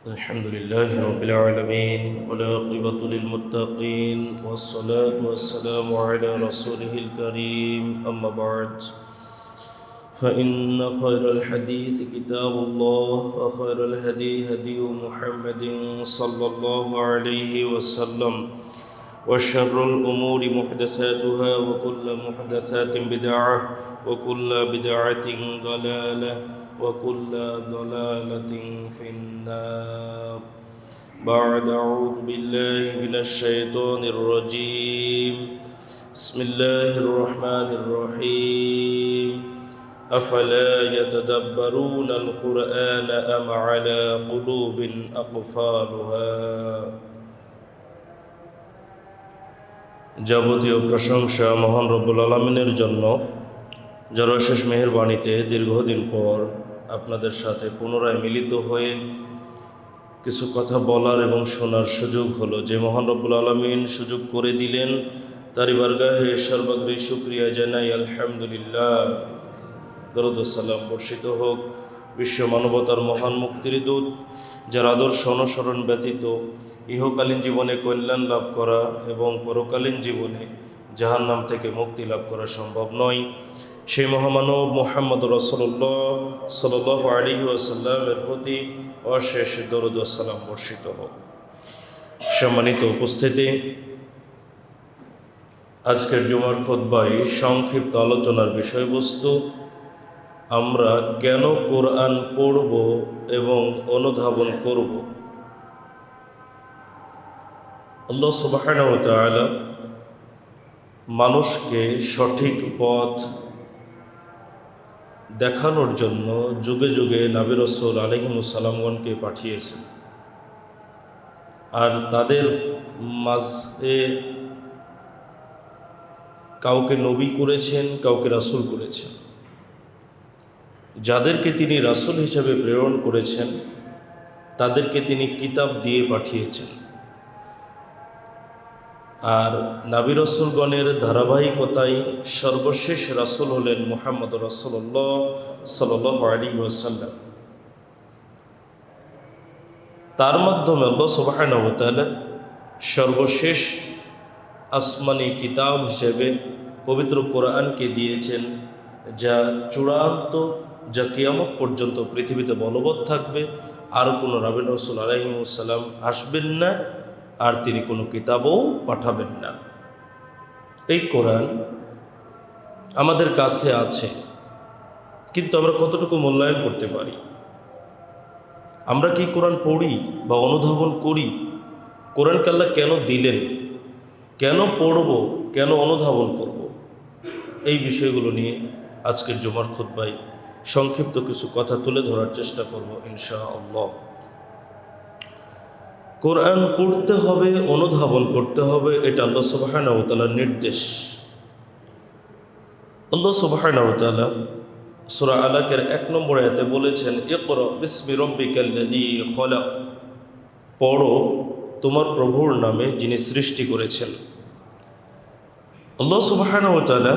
الحمد لله رب العالمين والعاقبة للمتقين والصلاة والسلام على رسوله الكريم أما بعد فإن خير الحديث كتاب الله وخير الهدي هدي محمد صلى الله عليه وسلم وشر الأمور محدثاتها وكل محدثات بدعة وكل بدعة ضلالة وكل ضلالة في النار بعد أعوذ بالله من الشيطان الرجيم بسم الله الرحمن الرحيم أفلا يتدبرون القرآن أم على قلوب أقفالها যাবতীয় প্রশংসা মহান রব্বুল আলামিনের জন্য, যার অশেষ মেহেরবানিতে দীর্ঘদিন পর আপনাদের সাথে পুনরায় মিলিত হয়ে কিছু কথা বলার এবং শোনার সুযোগ হলো। যে মহান রব্বুল আলামিন সুযোগ করে দিলেন, তারই বারগাহে সর্বাগ্রে শুকরিয়া জানাই আলহামদুলিল্লাহ। দরুদ ও সালাম বর্ষিত হোক বিশ্ব মানবতার মহান মুক্তির দূত, যার আদর্শ অনুসরণ ব্যতীত ইহকালীন জীবনে কল্যাণ লাভ করা এবং পরকালীন জীবনে জাহান্নাম থেকে মুক্তি লাভ করা সম্ভব নয়, সেই মহামানব মুহাম্মদ রাসূলুল্লাহ সাল্লাল্লাহু আলাইহি ওয়াসাল্লামের প্রতি অশেষ দরুদ ও সালাম বর্ষিত হোক। সম্মানিত উপস্থিতি, আজকের জুমার খুতবায় সংক্ষিপ্ত আলোচনার বিষয়বস্তু, আমরা কেন কোরআন পড়ব এবং অনুধাবন করব। আল্লাহ সুবহানাহু ওয়া তাআলা মানুষকে সঠিক পথ দেখানোর জন্য যুগে যুগে নবী রাসূল আলাইহিমুস সালামগণকে পাঠিয়েছেন, আর তাদের মাঝে কাউকে নবী করেছেন, কাউকে রাসূল করেছেন। যাদেরকে তিনি রাসূল হিসেবে প্রেরণ করেছেন তাদেরকে তিনি কিতাব দিয়ে পাঠিয়েছেন, আর নবী রাসূলগণের ধারাবাহিকতায় সর্বশেষ রাসূল হলেন মুহাম্মদ রাসূলুল্লাহ সাল্লাল্লাহু আলাইহি ওয়াসাল্লাম। তার মাধ্যমে আল্লাহ সুবহানাহু ওয়া তাআলা সর্বশেষ আসমানি কিতাব হিসেবে পবিত্র কোরআনকে দিয়েছেন, যা চূড়ান্ত, যা কিয়ামত পর্যন্ত পৃথিবীতে বলবৎ থাকবে। আর কোনো নবী রাসূল আলাইহিস সালাম আসবেন না, আর তিনি কোনো কিতাবও পাঠাবেন না। এই কোরআন আমাদের কাছে আছে, কিন্তু আমরা কতটুকু মূল্যায়ন করতে পারি? আমরা কি কোরআন পড়ি বা অনুধাবন করি? কোরআনকে আল্লাহ কেন দিলেন, কেন পড়ব, কেন অনুধাবন করব? এই বিষয়গুলো নিয়ে আজকের জুমার খুতবায় সংক্ষিপ্ত কিছু কথা তুলে ধরার চেষ্টা করব ইনশাআল্লাহ। কোরআন পড়তে হবে, অনুধাবন করতে হবে, এটা আল্লাহ সুবহানাহু ওয়া তাআলার নির্দেশ। আল্লাহ সুবহানাহু ওয়া তাআলা সূরা আলাকের 1 নম্বর আয়াতে বলেছেন, ইকরা বিসমি রাব্বিকাল্লাযী খলাক, পড়ো তোমার প্রভুর নামে যিনি সৃষ্টি করেছেন। আল্লাহ সুবহানাহু ওয়া তাআলা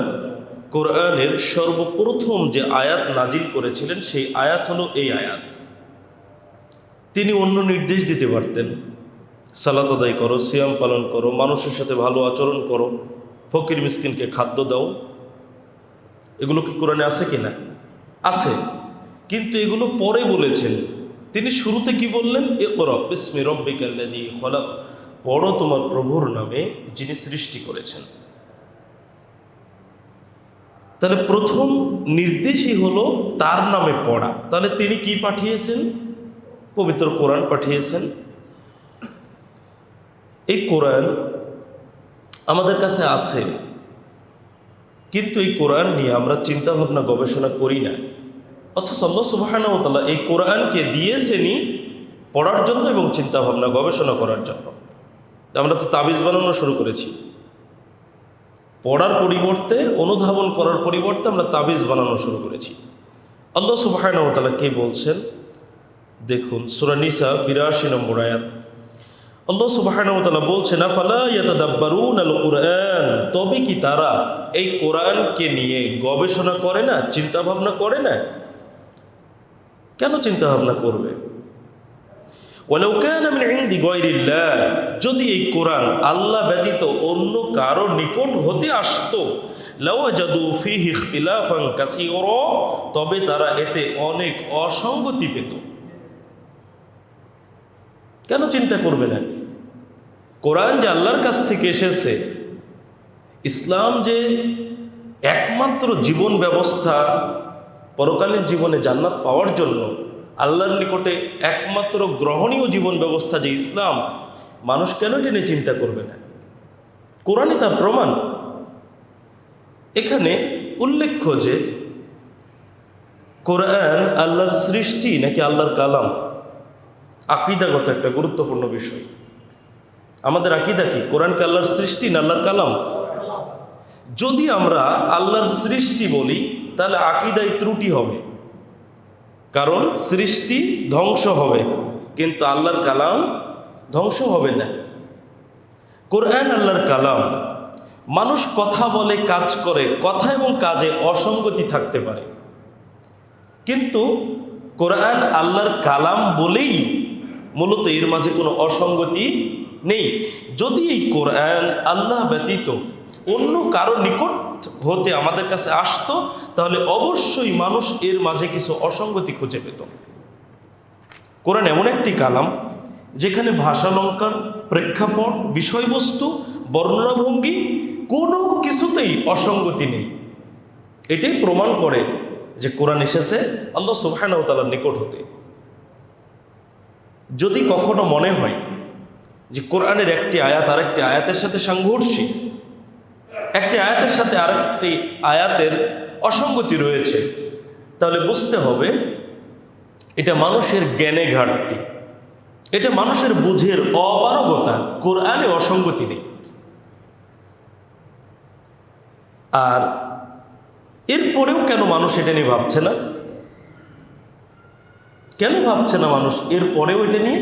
কোরআনের সর্বপ্রথম যে আয়াত নাজিল করেছিলেন, সেই আয়াত হলো এই আয়াত। তিনি অন্য নির্দেশ দিতে পারতেন, সালাত আদায় করো, সিয়াম পালন করো, মানুষের সাথে ভালো আচরণ করো, ফকির মিসকিনকে খাদ্য দাও। এগুলো কি কোরআনে আছে কি না? আছে, কিন্তু এগুলো পরে বলেছেন। তিনি শুরুতে কি বললেন? ইকরা বিসমি রাব্বিকাল্লাযী খলাক, পড়ো তোমার প্রভুর নামে যিনি সৃষ্টি করেছেন। তাহলে প্রথম নির্দেশই হলো তার নামে পড়া। তাহলে তিনি কি পাঠিয়েছেন? পবিত্র কোরআন পাঠিয়েছেন। এই কোরআন আমাদের কাছে আছে, কিন্তু এই কোরআন নিয়ে আমরা চিন্তা ভাবনা গবেষণা করি না। অথচ আল্লাহ সুবহানাহু ওয়া তাআলা এই কোরআনকে দিয়েছেনই পড়ার জন্য এবং চিন্তা ভাবনা গবেষণা করার জন্য। আমরা তো তাবিজ বানানো শুরু করেছি। পড়ার পরিবর্তে, অনুধাবন করার পরিবর্তে আমরা তাবিজ বানানো শুরু করেছি। আল্লাহ সুবহানাহু ওয়া তাআলা কি বলছেন দেখুন, সূরা নিসা 82 নম্বর আয়াত। আল্লাহ সুবহানাহু ওয়া তাআলা বলছেন, আফালা ইয়াতাদাব্বারুনাল কুরআন, তবে কি তারা এই কোরআনকে নিয়ে গবেষণা করে না, চিন্তা ভাবনা করে না? কেন চিন্তা ভাবনা করবে? ওয়ালাউ কানা মিন ইনদি গায়রিল্লাহ, যদি এই কোরআন আল্লাহ ব্যতীত অন্য কারো নিকট হতে আসতো, লাওয়াজাদু ফীহি ইখতিলাফান কাসীরা, তবে তারা এতে অনেক অসঙ্গতি পেত। কেন চিন্তা করবে না? কোরআন যে আল্লাহর কাছ থেকে এসেছে, ইসলাম যে একমাত্র জীবন ব্যবস্থা, পরকালীন জীবনে জান্নাত পাওয়ার জন্য আল্লাহর নিকটে একমাত্র গ্রহণীয় জীবন ব্যবস্থা যে ইসলাম, মানুষ কেন টেনে চিন্তা করবে না? কোরআনই তার প্রমাণ। এখানে উল্লেখ্য যে কোরআন আল্লাহর সৃষ্টি নাকি আল্লাহর কালাম, আকীদাগত একটা গুরুত্বপূর্ণ বিষয়। আমাদের আকীদা কি? কোরআন কি আল্লাহর সৃষ্টি না আল্লাহর কালাম? যদি আমরা আল্লাহর সৃষ্টি বলি তাহলে আকীদায় ত্রুটি হবে, কারণ সৃষ্টি ধ্বংস হবে কিন্তু আল্লাহর কালাম ধ্বংস হবে না। কোরআন আল্লাহর কালাম। মানুষ কথা বলে, কাজ করে, কথা এবং কাজে অসঙ্গতি থাকতে পারে, কিন্তু কোরআন আল্লাহর কালাম বলেই মূলত এর মাঝে কোনো অসঙ্গতি নেই। যদি এই কোরআন আল্লাহ ব্যতীত অন্য কারো নিকট হতে আমাদের কাছে আসতো, তাহলে অবশ্যই মানুষ এর মাঝে কিছু অসঙ্গতি খুঁজে পেত। কোরআন এমন একটি কালাম যেখানে ভাষালঙ্কার, প্রেক্ষাপট, বিষয়বস্তু, বর্ণনাভঙ্গি কোনো কিছুতেই অসঙ্গতি নেই। এটাই প্রমাণ করে যে কোরআন এসেছে আল্লাহ সুবহানাহু ওয়া তাআলার নিকট হতে। যদি কখনো মনে হয় যে কোরআনের একটি আয়াত আরেকটি আয়াতের সাথে সাংঘর্ষিক, একটি আয়াতের সাথে আরেকটি আয়াতের অসঙ্গতি রয়েছে, তাহলে বুঝতে হবে এটা মানুষের জ্ঞানে ঘাটতি, এটা মানুষের বুঝের অপারগতা। কোরআনে অসঙ্গতি নেই। আর এরপরেও কেন মানুষ এটা নিয়ে ভাবছে না? কেন ভাবছে না মানুষ এরপরেও এটা নিয়ে?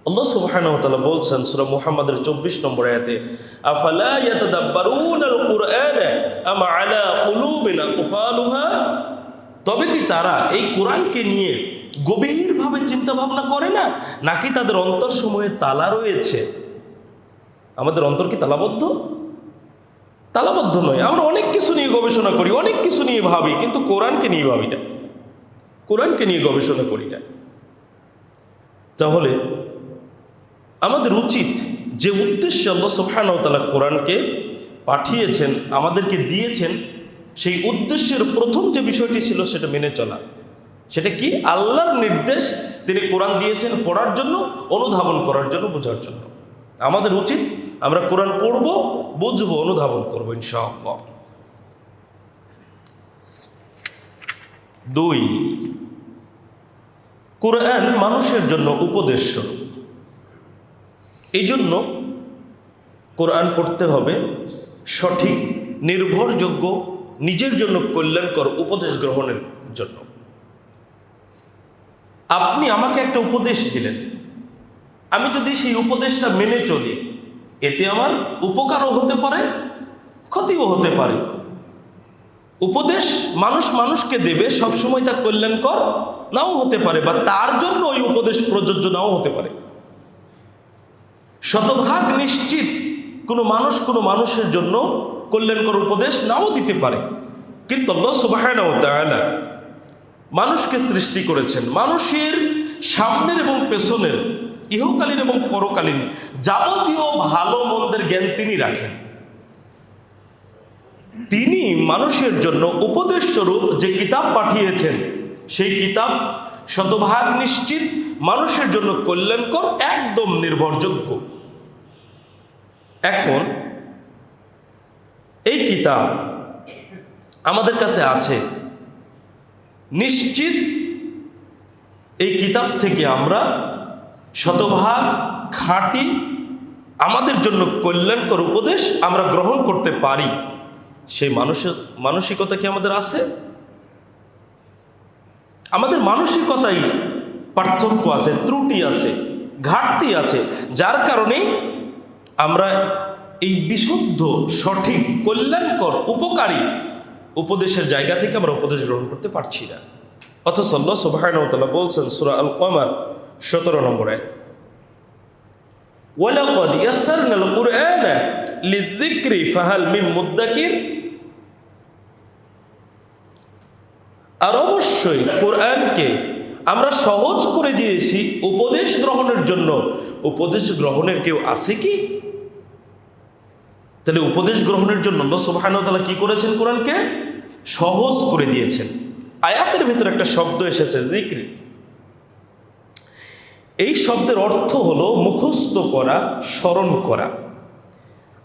আল্লাহ সুবহানাহু ওয়া তাআলা বলছেন সূরা মুহাম্মাদের 24 নম্বর আয়াতে, আফালা ইয়াতাদাব্বারুনাল কুরআনা আম আলা কুলুবিন আকফালুহা, তবে কি তারা এই কোরআনকে নিয়ে গভীরভাবে চিন্তা ভাবনা করে না, নাকি তাদের অন্তরসমূহে তালা রয়েছে? আমাদের অন্তর কি তালাবদ্ধ? তালাবদ্ধ নয়। আমরা অনেক কিছু নিয়ে গবেষণা করি, অনেক কিছু নিয়ে ভাবি, কিন্তু কোরআনকে নিয়ে ভাবি না, কোরআনকে নিয়ে গবেষণা করি না। তাহলে আমাদের উচিত, যে উদ্দেশ্যে আল্লাহ সুবহানাহু ওয়া তাআলা কোরআনকে পাঠিয়েছেন, আমাদেরকে দিয়েছেন, সেই উদ্দেশ্যের প্রথম যে বিষয়টি ছিল সেটা মেনে চলা। সেটা কি? আল্লাহর নির্দেশ তিনি কোরআন দিয়েছেন পড়ার জন্য, অনুধাবন করার জন্য, বোঝার জন্য। আমাদের উচিত আমরা কোরআন পড়ব, বুঝবো, অনুধাবন করবো ইনশাআল্লাহ। 2, কোরআন মানুষের জন্য উপদেশ। এই জন্য কোরআন পড়তে হবে সঠিক, নির্ভরযোগ্য, নিজের জন্য কল্যাণকর উপদেশ গ্রহণের জন্য। আপনি আমাকে একটা উপদেশ দিলেন, আমি যদি সেই উপদেশটা মেনে চলি, এতে আমার উপকারও হতে পারে, ক্ষতিও হতে পারে। উপদেশ মানুষ মানুষকে দেবে, সবসময় তা কল্যাণকর নাও হতে পারে, বা তার জন্য ওই উপদেশ প্রযোজ্য নাও হতে পারে। শতভাগ নিশ্চিত কোনো মানুষ কোনো মানুষের জন্য কল্যাণকর উপদেশ নাও দিতে পারে। কিন্তু আল্লাহ সুবহানাহু ওয়া তাআলা মানুষকে সৃষ্টি করেছেন, মানুষের সামনের এবং পেছনের, ইহকালীন এবং পরকালীন যাবতীয় ভালো মন্দের জ্ঞান তিনি রাখেন। তিনি মানুষের জন্য উপদেশ স্বরূপ যে কিতাব পাঠিয়েছেন, সেই কিতাব শতভাগ নিশ্চিত মানুষের জন্য কল্যাণকর, একদম নির্ভরযোগ্য। এখন এই কিতাব আমাদের কাছে আছে, নিশ্চিত এই কিতাব থেকে আমরা শতভাগ খাঁটি, আমাদের জন্য কল্যাণকর উপদেশ আমরা গ্রহণ করতে পারি। সেই মানসিকতা কি আমাদের আছে? আমাদের মানসিকতাই পার্থক্য আছে, ত্রুটি আছে, ঘাটতি আছে, যার কারণে আমরা এই বিশুদ্ধ, সঠিক, কল্যাণকর, উপকারী উপদেশের জায়গা থেকে আমরা উপদেশ গ্রহণ করতে পারছি না। অথচ আল্লাহ সুবহানাহু ওয়া তাআলা বলছেন সূরা আল কমার 17 নম্বর আয়াত, ওয়ালাকাদ ইয়াসসারনাল কুরআনা লিযিকরি ফাহাল মিন মুদ্দাকির। আর অবশ্যই কোরআনকে আমরা সহজ করে দিয়েছি উপদেশ গ্রহণের জন্য, উপদেশ গ্রহণের কেউ আছে কি? তাহলে উপদেশ গ্রহণের জন্য আল্লাহ সুবহানাহু ওয়া তাআলা কি করেছেন? কোরআনকে সহজ করে দিয়েছেন। আয়াতের ভিতরে একটা শব্দ এসেছে যিকরি। এই শব্দের অর্থ হলো মুখস্থ করা, স্মরণ করা।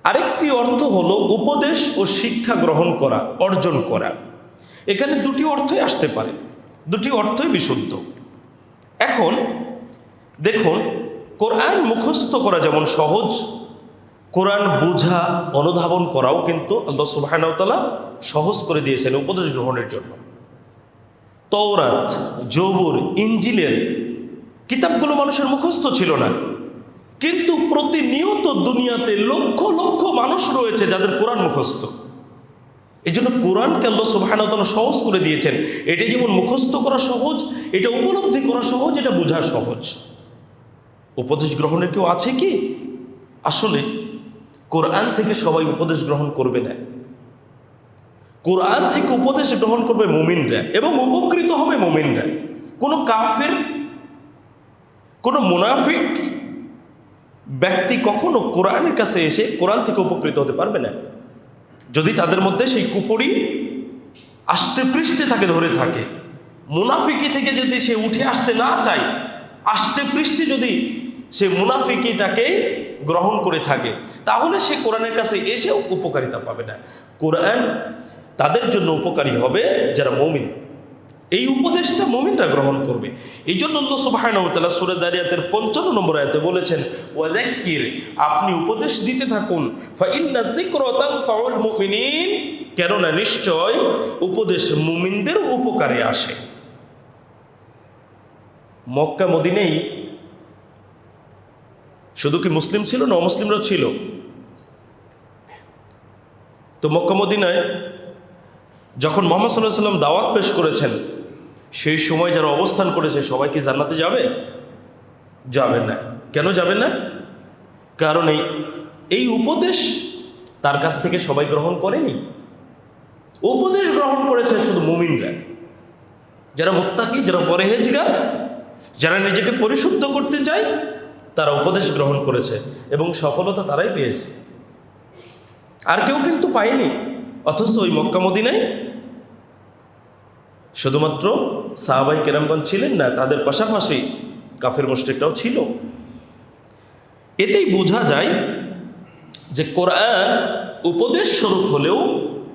আরেকটি অর্থ হলো উপদেশ ও শিক্ষা গ্রহণ করা, অর্জন করা। এখানে দুটি অর্থই আসতে পারে, দুটি অর্থই বিশুদ্ধ। এখন দেখুন, কোরআন মুখস্থ করা যেমন সহজ, কোরআন বোঝা, অনুধাবন করাও কিন্তু আল্লাহ সুবহানাহু ওয়া তাআলা সহজ করে দিয়েছেন উপদেশ গ্রহণের জন্য। তাওরাত, জবুর, ইনজিলের কিতাবগুলো মানুষের মুখস্থ ছিল না, কিন্তু প্রতিনিয়ত দুনিয়াতে লক্ষ লক্ষ মানুষ রয়েছে যাদের কোরআন মুখস্থ। এই জন্য কোরআনকে আল্লাহ সুবহানাহু ওয়া তাআলা সহজ করে দিয়েছেন। এটা যেমন মুখস্থ করা সহজ, এটা উপলব্ধি করা সহজ, এটা বোঝা সহজ। উপদেশ গ্রহণের কেউ আছে কি? আসলে কোরআন থেকে সবাই উপদেশ গ্রহণ করবে না। কোরআন থেকে উপদেশ গ্রহণ করবে মুমিনরা এবং উপকৃত হবে মুমিনরা। কোনো কাফের, কোনো মুনাফিক ব্যক্তি কখনো কোরআনের কাছে এসে কোরআন থেকে উপকৃত হতে পারবে না যদি তাদের মধ্যে সেই কুফরি আষ্টে পৃষ্ঠে তাকে ধরে থাকে। মুনাফিকি থেকে যদি সে উঠে আসতে না চায়, আষ্টে পৃষ্ঠে যদি সে মুনাফিকিটাকে গ্রহণ করে থাকে, তাহলে সে কোরআনের কাছে এসেও উপকারিতা পাবে না। কোরআন তাদের জন্য উপকারী হবে যারা মুমিন। এই উপদেশটা মুমিনরা গ্রহণ করবে। এই জন্য আল্লাহ সুবহানাহু ওয়া তাআলা সূরা যারিয়াতের 55 নম্বর আয়াতে বলেছেন, ওয়াযাক্কির, আপনি উপদেশ দিতে থাকুন, ফাইন্না যিকরা তানফাউল মুমিনিন, কেননা নিশ্চয় উপদেশ মুমিনদের উপকারে আসে। মক্কা মদিনায় শুধু কি মুসলিম ছিল না, অমুসলিমরাও ছিল? তো মক্কা মদিনায় যখন মুহাম্মদ সাল্লাল্লাহু আলাইহি ওয়াসাল্লাম দাওয়াত পেশ করেছেন, সেই সময় যারা অবস্থান করেছে সবাই কি জান্নাতে যাবে? যাবে না। কেন যাবে না? কারণ এই উপদেশ তার কাছ থেকে সবাই গ্রহণ করেনি। উপদেশ গ্রহণ করেছে শুধু মুমিনরা, যারা মুত্তাকি, যারা পরহেজগার, যারা নিজেকে পরিশুদ্ধ করতে চায়, তারা উপদেশ গ্রহণ করেছে এবং সফলতা তারাই পেয়েছে, আর কেউ কিন্তু পায়নি। অথচ ওই মক্কা মদিনায় শুধুমাত্র সাহাবায়ে কেরামগণ ছিলেন না, তাদের পাশাপাশি কাফের মুশরিকরাও ছিল। এতেই বোঝা যায় যে কোরআন উপদেশ স্বরূপ হলেও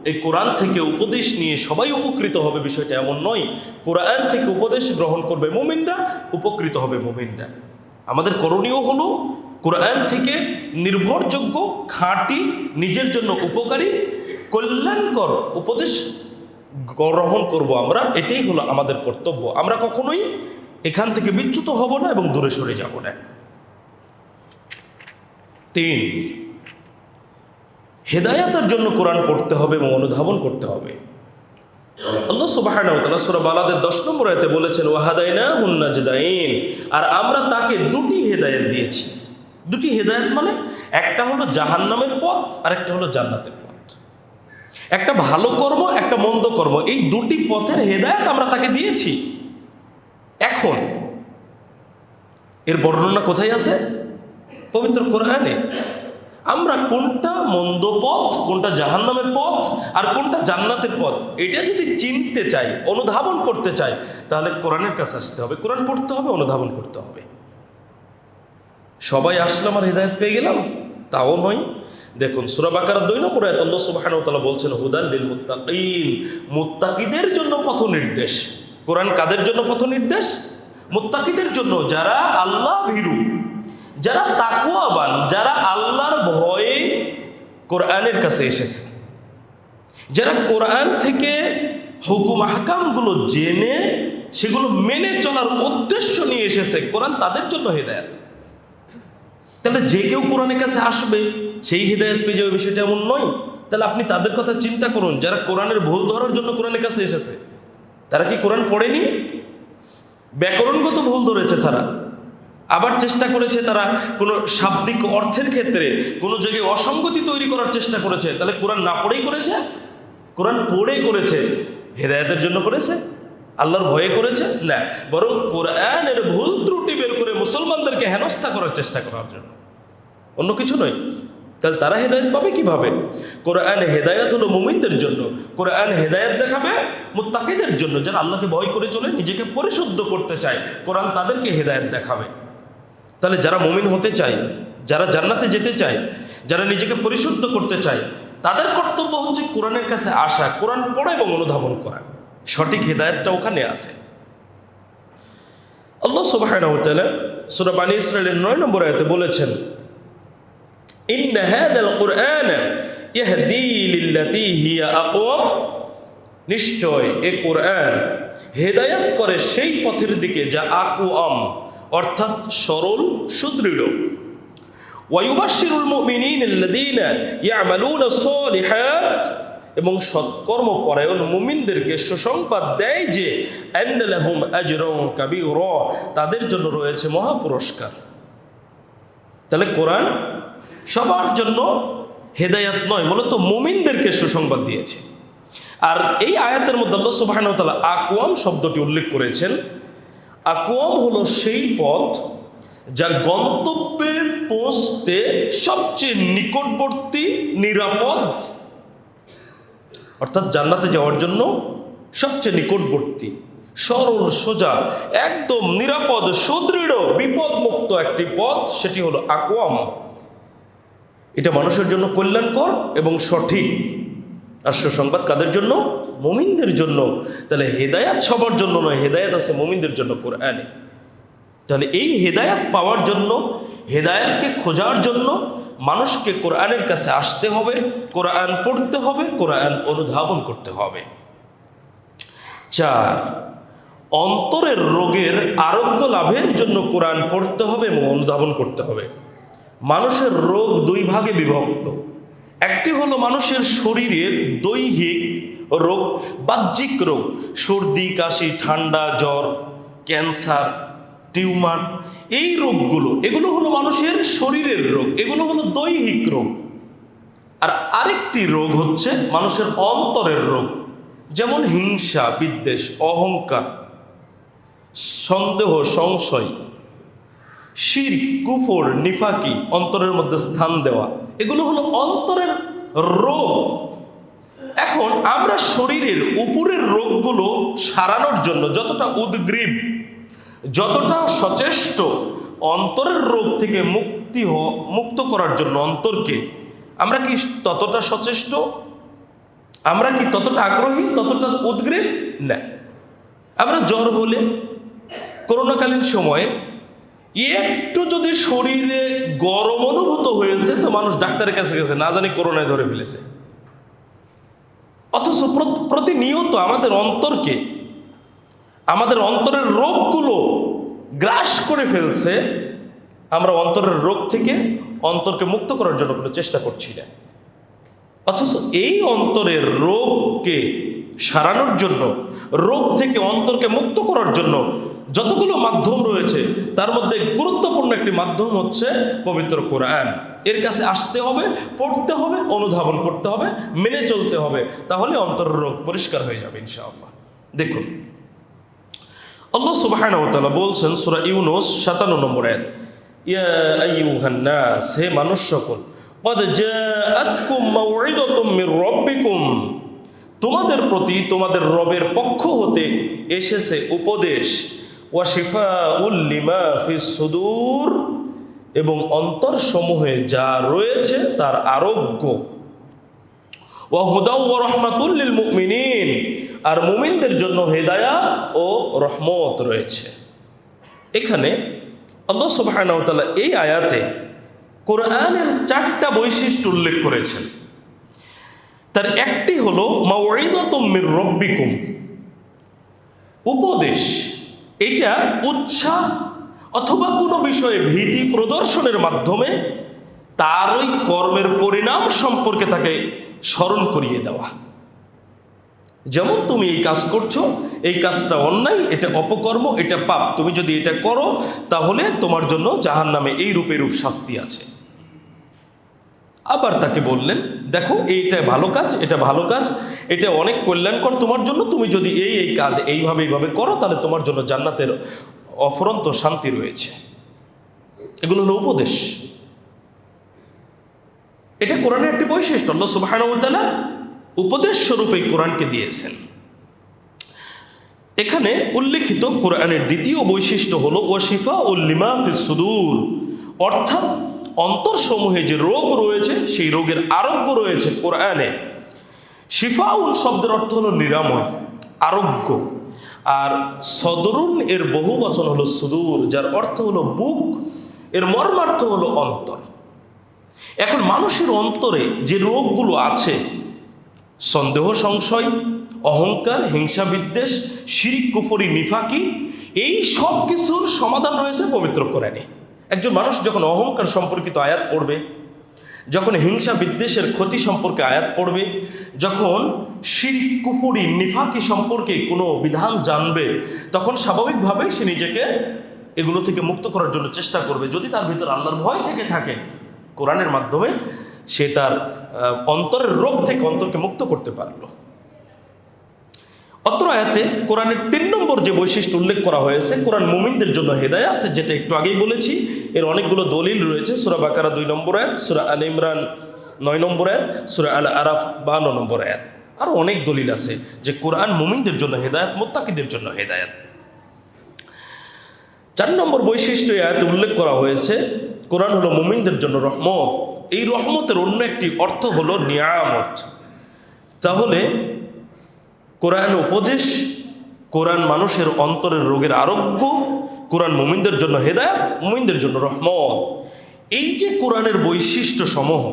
এই কোরআন থেকে উপদেশ নিয়ে সবাই উপকৃত হবে বিষয়টা এমন নয়। কোরআন থেকে উপদেশ গ্রহণ করবে মুমিনরা, উপকৃত হবে মুমিনরা। আমাদের করণীয় হলো কোরআন থেকে নির্ভরযোগ্য, খাঁটি, নিজের জন্য উপকারী, কল্যাণকর উপদেশ গ্রহণ করব আমরা। এটাই হলো আমাদের কর্তব্য। আমরা কখনোই এখান থেকে বিচ্যুত হব না এবং দূরে সরে যাব না। 3, হেদায়াতের জন্য কোরআন পড়তে হবে এবং অনুধাবন করতে হবে। আল্লাহ সুবহানাহু ওয়া তাআলা সূরা বালাদের 10 নম্বর আয়াতে বলেছেন, ওয়াহাদাইনাহুন নাজদাইন, আর আমরা তাকে দুটি হেদায়েত দিয়েছি। দুটি হেদায়েত মানে একটা হলো জাহান্নামের পথ আর একটা হলো জান্নাতের পথ। একটা ভালো কর্ম, একটা মন্দ কর্ম, এই দুটি পথের হেদায়েত আমরা তাকে দিয়েছি। এখন এর বর্ণনা কোথায় আছে? পবিত্র কোরআনে। আমরা কোনটা মন্দ পথ, কোনটা জাহান্নামের পথ আর কোনটা জান্নাতের পথ, এটা যদি চিনতে চাই, অনুধাবন করতে চাই, তাহলে কোরআনের কাছে আসতে হবে, কোরআন পড়তে হবে, অনুধাবন করতে হবে। সবাই আসলাম আর হেদায়েত পেয়ে গেলাম, তাও নয়। দেখুন সূরা বাকারার 2 নম্বর আয়াতে আল্লাহ সুবহানাহু ওয়া তাআলা বলছেন, হুদাল লিল মুত্তাকিন, মুত্তাকিদের জন্য পথ নির্দেশ। কোরআন কাদের জন্য পথ নির্দেশ? মুত্তাকিদের জন্য, যারা আল্লাহ ভীরু, যারা তাকওয়াবান, যারা আল্লাহর ভয়ে কোরআনের কাছে এসেছে, যারা কোরআন থেকে হুকুম আহকামগুলো জেনে সেগুলো মেনে চলার উদ্দেশ্য নিয়ে এসেছে, কোরআন তাদের জন্য হেদায়েত। তাহলে যে কেউ কোরআনের কাছে আসবে সেই হেদায়েত পেয়ে যাবে বিষয়টা এমন নয়। তাহলে আপনি তাদের কথা চিন্তা করুন, যারা কোরআনের ভুল ধরার জন্য কোরআনের কাছে এসেছে। তারা কি কোরআন পড়েনি? ব্যাকরণগত ভুল ধরেছে ছাড়া, আবার চেষ্টা করেছে তারা কোনো শাব্দিক অর্থের ক্ষেত্রে কোনো জায়গায় অসঙ্গতি তৈরি করার চেষ্টা করেছে। তাহলে কোরআন না পড়েই করেছে? কোরআন পড়ে করেছে। হেদায়েতের জন্য করেছে? আল্লাহর ভয়ে করেছে? না, বরং কোরআনের ভুল ত্রুটি বের করে মুসলমানদেরকে হেনস্থা করার চেষ্টা করার জন্য, অন্য কিছু নয়। তাহলে তারা হেদায়েত পাবে কিভাবে? কোরআন হেদায়েত হলো মুমিনদের জন্য, কোরআন হেদায়েত দেখাবে মুত্তাকিদের জন্য, যারা আল্লাহকে ভয় করে চলে, নিজেকে পরিশুদ্ধ করতে চায়, কোরআন তাদেরকে হেদায়েত দেখাবে। তাহলে যারা মুমিন হতে চায়, যারা জান্নাতে যেতে চায়, যারা নিজেকে পরিশুদ্ধ করতে চায়, তাদের কর্তব্য হচ্ছে কোরআনের কাছে আসা, কোরআন পড়া এবং অনুধাবন করা। সঠিক হেদায়েতটা ওখানে আছে। আল্লাহ সুবহানাহু ওয়া তাআলা সূরা বানী ইসরাঈলের 9 নম্বর আয়াতে বলেছেন, ইন্না হাযাল কুরআনা ইয়াহদি লিল্লাতী হিয়া আকওয়াম, নিশ্চয় এই কোরআন হেদায়েত করে সেই পথের দিকে যা আকওয়াম, অর্থাৎ সরল সুদৃঢ়। ওয়ায়ুবাশশিরুল মুমিনিনাল্লাযীনা ইয়া'মালুনাস সালিহাত, এবং সৎকর্ম পরায়ণ মুমিনদেরকে সুসংবাদ দেয় যে আন্না লাহুম আজরুন কাবীরা, তাদের জন্য রয়েছে মহা পুরস্কার। তাহলে কোরআন সবার জন্য হেদায়েত নয়, মূলত মুমিনদেরকে সুসংবাদ দিয়েছে। আর এই আয়াতের মধ্যে আল্লাহ সুবহানাহু ওয়া তাআলা আকওয়াম শব্দটি উল্লেখ করেছেন। আকওয়াম হলো সেই পথ যা গন্তব্যে পৌঁছতে সবচেয়ে নিকটবর্তী, নিরাপদ, অর্থাৎ জান্নাতে যাওয়ার জন্য সবচেয়ে নিকটবর্তী, সরল সোজা, একদম নিরাপদ, সুদৃঢ়, বিপদমুক্ত একটি পথ, সেটি হলো আকওয়াম। এটা মানুষের জন্য কল্যাণকর এবং সঠিক। আর সুসংবাদ কাদের জন্য? মুমিনদের জন্য। তাহলে হেদায়েত সবার জন্য নয়, হেদায়েত আছে মুমিনদের জন্য কোরআনে। তাহলে এই হেদায়েত পাওয়ার জন্য, হেদায়েতকে খোঁজার জন্য মানুষকে কোরআনের কাছে আসতে হবে, কোরআন পড়তে হবে, কোরআন অনুধাবন করতে হবে। 4, অন্তরের রোগের আরোগ্য লাভের জন্য কোরআন পড়তে হবে এবং অনুধাবন করতে হবে। মানুষের রোগ 2 ভাগে বিভক্ত। একটি হলো মানুষের শরীরের দৈহিক রোগ, বাহ্যিক রোগ, সর্দি, কাশি, ঠান্ডা, জ্বর, ক্যান্সার, টিউমার, এই রোগগুলো, এগুলো হলো মানুষের শরীরের রোগ, এগুলো হলো দৈহিক রোগ। আর আরেকটি রোগ হচ্ছে মানুষের অন্তরের রোগ, যেমন হিংসা, বিদ্বেষ, অহংকার, সন্দেহ, সংশয়, শিরক, কুফর, নিফাকি, অন্তরের মধ্যে স্থান দেওয়া, এগুলো হলো অন্তরের রোগ। এখন আমরা শরীরের উপরের রোগগুলো সারানোর জন্য যতটা উদ্গ্রীব, যতটা সচেষ্ট, অন্তরের রোগ থেকে মুক্ত করার জন্য অন্তরকে, আমরা কি ততটা সচেষ্ট? আমরা কি ততটা আগ্রহী, ততটা উদ্গ্রীব? না। আমরা জ্বর হলে, করোনাকালীন সময়ে একটু যদি শরীরে গরম অনুভূত হয়েছে, তো মানুষ ডাক্তারের কাছে গেছে, না জানি করোনায় ধরে ফেলেছে। অথচ প্রতিনিয়ত আমাদের অন্তরকে, আমাদের অন্তরের রোগগুলো গ্রাস করে ফেলছে। আমরা অন্তরের রোগ থেকে অন্তরকে মুক্ত করার জন্য কোনো চেষ্টা করছি না। অথচ এই অন্তরের রোগকে সারানোর জন্য, রোগ থেকে অন্তরকে মুক্ত করার জন্য যতগুলো মাধ্যম রয়েছে, তার মধ্যে গুরুত্বপূর্ণ একটি মাধ্যম হচ্ছে পবিত্র কোরআন। এর কাছে আসতে হবে, পড়তে হবে, অনুধাবন করতে হবে, মেনে চলতে হবে, তাহলে অন্তরের রোগ পরিষ্কার হয়ে যাবে ইনশাআল্লাহ। দেখুন, আল্লাহ সুবহানাহু ওয়া তাআলা বলছেন সূরা ইউনূস 57 নম্বর আয়াত, ইয়া আইয়ুহান নাস, হে মানুষ সকল, ক্বাদ জাআতকুম মাউইযাতুম মির রাব্বিকুম, তোমাদের প্রতি তোমাদের রবের পক্ষ হতে এসেছে উপদেশ, ওয়া শিফাউল লিমা ফিস সুদূর, এবং অন্তরসমূহে যা রয়েছে তার আরোগ্য, ওয়া হুদাও ওয়া রাহমাতুল লিল মুমিনিন, আর মুমিনদের জন্য হেদায়াত ও রহমত রয়েছে। এখানে আল্লাহ সুবহানাহু ওয়া তাআলা এই আয়াতে কোরআনের 4টা বৈশিষ্ট্য উল্লেখ করেছেন। তার একটি হলো মাউইযাতুম মির রাব্বিকুম, উপদেশ। এটা উৎসাহ অথবা কোনো বিষয়ে ভীতি প্রদর্শনের মাধ্যমে তার ওই কর্মের পরিণাম সম্পর্কে তাকে স্মরণ করিয়ে দেওয়া। যেমন তুমি এই কাজ করছো, এই কাজটা অন্যায়, এটা অপকর্ম, এটা পাপ, তুমি যদি এটা করো তাহলে তোমার জন্য জাহান্নামে এই রূপে রূপ শাস্তি আছে। আবার তাকে বললেন, দেখো এইটা ভালো কাজ, এটা ভালো কাজ, এটা অনেক কল্যাণকর তোমার জন্য, তুমি যদি এই কাজ এইভাবে করো তাহলে তোমার জন্য জান্নাতের অফুরন্ত শান্তি রয়েছে। এগুলো হলো উপদেশ। এটা কোরআনের একটি বৈশিষ্ট্য। আল্লাহ সুবহানাহু ওয়া তাআলা উপদেশ স্বরূপ এই কোরআনকে দিয়েছেন। এখানে উল্লেখিত কোরআনের দ্বিতীয় বৈশিষ্ট্য হলো ওয়াশিফাউল লিমা ফিস সুদূর, অর্থাৎ অন্তরসমূহে যে রোগ রয়েছে সেই রোগের আরোগ্য রয়েছে কোরআনে। শিফাউল শব্দের অর্থ হলো নিরাময়, আরোগ্য। আর সদরুন এর বহু বচন হলো সুদূর, যার অর্থ হলো বুক, এর মর্মার্থ হলো অন্তর। এখন মানুষের অন্তরে যে রোগগুলো আছে, সন্দেহ, সংশয়, অহংকার, হিংসা, বিদ্বেষ, শিরক, কুফরি, নিফাকি, এই সব কিছুর সমাধান রয়েছে পবিত্র কোরআনে। একজন মানুষ যখন অহংকার সম্পর্কিত আয়াত পড়বে, যখন হিংসা বিদ্বেষের ক্ষতি সম্পর্কে আয়াত পড়বে, যখন শিরক, কুফরি, নিফাকি সম্পর্কে কোনো বিধান জানবে, তখন স্বাভাবিকভাবে সে নিজেকে এগুলো থেকে মুক্ত করার জন্য চেষ্টা করবে। যদি তার ভিতর আল্লাহর ভয় থেকে থাকে, কোরআনের মাধ্যমে সে তার অন্তরের রোগ থেকে অন্তরকে মুক্ত করতে পারল। অত্র আয়াতে কোরআনের 3 নম্বর যে বৈশিষ্ট্য উল্লেখ করা হয়েছে, কোরআন মুমিনদের জন্য হেদায়াত, যেটা একটু আগেই বলেছি। এর অনেকগুলো দলিল রয়েছে। সূরা বাকারা 2 নম্বর আয়াত, সূরা আলে ইমরান 9 নম্বর আয়াত, সূরা আল আরাফ 52 নম্বর আয়াত। আরও অনেক দলিল আছে যে কোরআন মুমিনদের জন্য হেদায়াত, মুত্তাকিদের জন্য হেদায়াত। 4 নম্বর বৈশিষ্ট্য আয়াতে উল্লেখ করা হয়েছে, কোরআন হলো মুমিনদের জন্য রহমত। এই রহমতের অন্য একটি অর্থ হলো নিয়ামত। তাহলে কোরআন উপদেশ, কোরআন মানুষের অন্তরের রোগের আরোগ্য, কোরআন মুমিনদের জন্য হেদায়েত, মুমিনদের জন্য রহমত। এই যে কোরআনের বৈশিষ্ট্য সমূহ,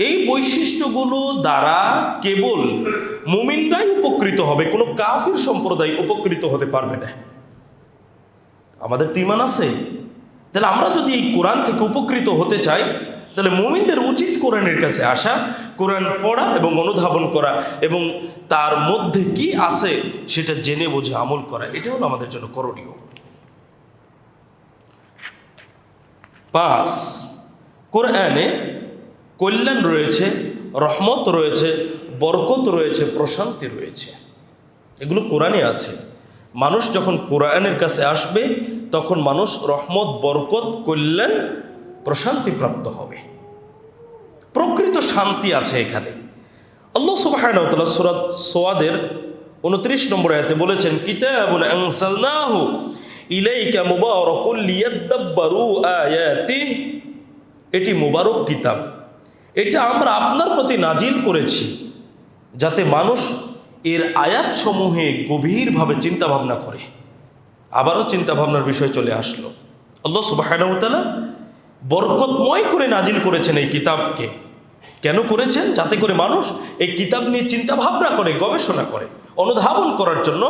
এই বৈশিষ্ট্যগুলো দ্বারা কেবল মুমিনরাই উপকৃত হবে, কোনো কাফির সম্প্রদায় উপকৃত হতে পারবে না। আমাদের তো ঈমান আছে, তাহলে আমরা যদি এই কোরআন থেকে উপকৃত হতে চাই, তাহলে মুমিনদের উচিত কোরআনের কাছে আসা, কোরআন পড়া এবং অনুধাবন করা, এবং তার মধ্যে কি আছে সেটা জেনে বুঝে আমল করা। এটা হলো আমাদের জন্য করণীয়। 5, কোরআনে কল্যাণ রয়েছে, রহমত রয়েছে, বরকত রয়েছে, প্রশান্তি রয়েছে। এগুলো কোরআনে আছে। মানুষ যখন কোরআনের কাছে আসবে তখন মানুষ রহমত, বরকত, কল্যাণ, প্রশান্তি প্রাপ্ত হবে। প্রকৃত শান্তি আছে এখানে। আল্লাহ সুবহানাহু ওয়া তাআলা সূরা সোয়াদের 29 নম্বর আয়াতে বলেছেন, কিতাবুন আনসালনাহু ইলাইকা মুবারাকুল লিয়াদাব্বারু আয়াতিহি, এটি মুবারক কিতাব, এটা আমরা আপনার প্রতি নাজিল করেছি যাতে মানুষ এর আয়াত সমূহে গভীরভাবে চিন্তা ভাবনা করে। আবারও চিন্তা ভাবনার বিষয় চলে আসলো। আল্লাহ সুবহানাহু ওয়া তাআলা বরকতময় করে নাজিল করেছেন এই কিতাবকে। কেন করেছেন? যাতে করে মানুষ এই কিতাব নিয়ে চিন্তা ভাবনা করে, গবেষণা করে, অনুধাবন করার জন্য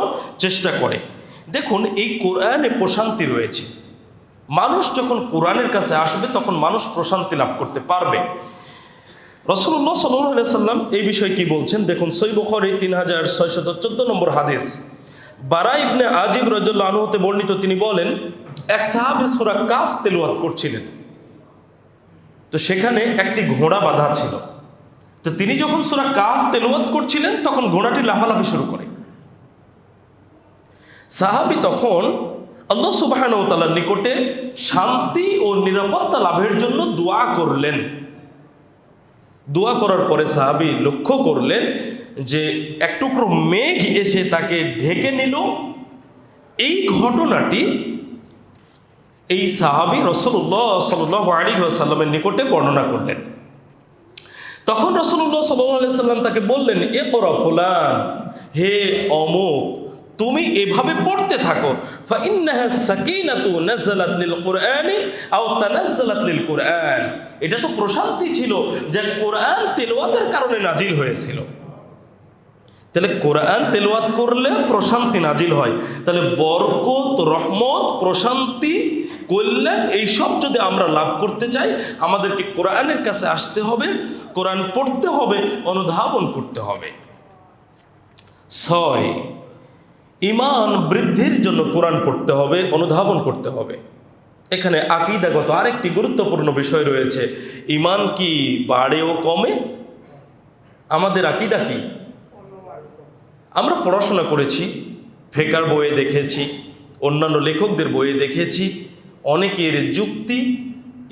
চেষ্টা করে। দেখুন, এই কোরআনে প্রশান্তি রয়েছে। মানুষ যখন কোরআনের কাছে আসবে তখন মানুষ প্রশান্তি লাভ করতে পারবে। রাসূলুল্লাহ সাল্লাল্লাহু আলাইহি সাল্লাম এই বিষয়ে কি বলছেন দেখুন। সহিহ বুখারী 3614 নম্বর হাদিস, বারা ইবনে আজিব রাদিয়াল্লাহু আনহু হতে বর্ণিত, তিনি বলেন, এক সাহাবী সূরা কাফ তেলাওয়াত করছিলেন। তো সেখানে একটি ঘোড়া বাঁধা ছিল। তো তিনি যখন সূরা কাফ তেলাওয়াত করছিলেন তখন ঘোড়াটি লাফালাফি শুরু করে। সাহাবী তখন আল্লাহ সুবহানাহু ওয়া তাআলার নিকটে শান্তি ও নিরাপত্তা লাভের জন্য দোয়া করলেন। দোয়া করার পরে সাহাবী লক্ষ্য করলেন যে এক টুকরো মেঘ এসে তাকে ঢেকে নিল। এই ঘটনাটি এই সাহাবী রাসূলুল্লাহ সাল্লাল্লাহু আলাইহি ওয়াসাল্লামের নিকটে বর্ণনা করলেন। তখন রাসূলুল্লাহ সাল্লাল্লাহু আলাইহি ওয়াসাল্লাম তাকে বললেন, ইকরা ফুলান, হে অমুক, তুমি এভাবে পড়তে থাকো, ফাইন্নাহা সাকিনাতু নাযালাত লিল কুরআনি আও তানাজ্জালাত লিল কুরআন, এটা তো প্রশান্তি ছিল যে কোরআন তেলাওয়াতের কারণে নাজিল হয়েছিল। তাহলে কোরআন তেলাওয়াত করলে প্রশান্তি নাজিল হয়। তাহলে বরকত, রহমত, প্রশান্তি, কল্যাণ এইসব যদি আমরা লাভ করতে চাই, আমাদেরকে কোরআনের কাছে আসতে হবে, কোরআন পড়তে হবে, অনুধাবন করতে হবে। ছয়, ঈমান বৃদ্ধির জন্য কোরআন পড়তে হবে, অনুধাবন করতে হবে। এখানে আকীদাগত আরেকটি গুরুত্বপূর্ণ বিষয় রয়েছে। ঈমান কি বাড়ে ও কমে? আমাদের আকীদা কি? আমরা পড়াশোনা করেছি, ফেকার বইয়ে দেখেছি, অন্যান্য লেখকদের বইয়ে দেখেছি, অনেকের যুক্তি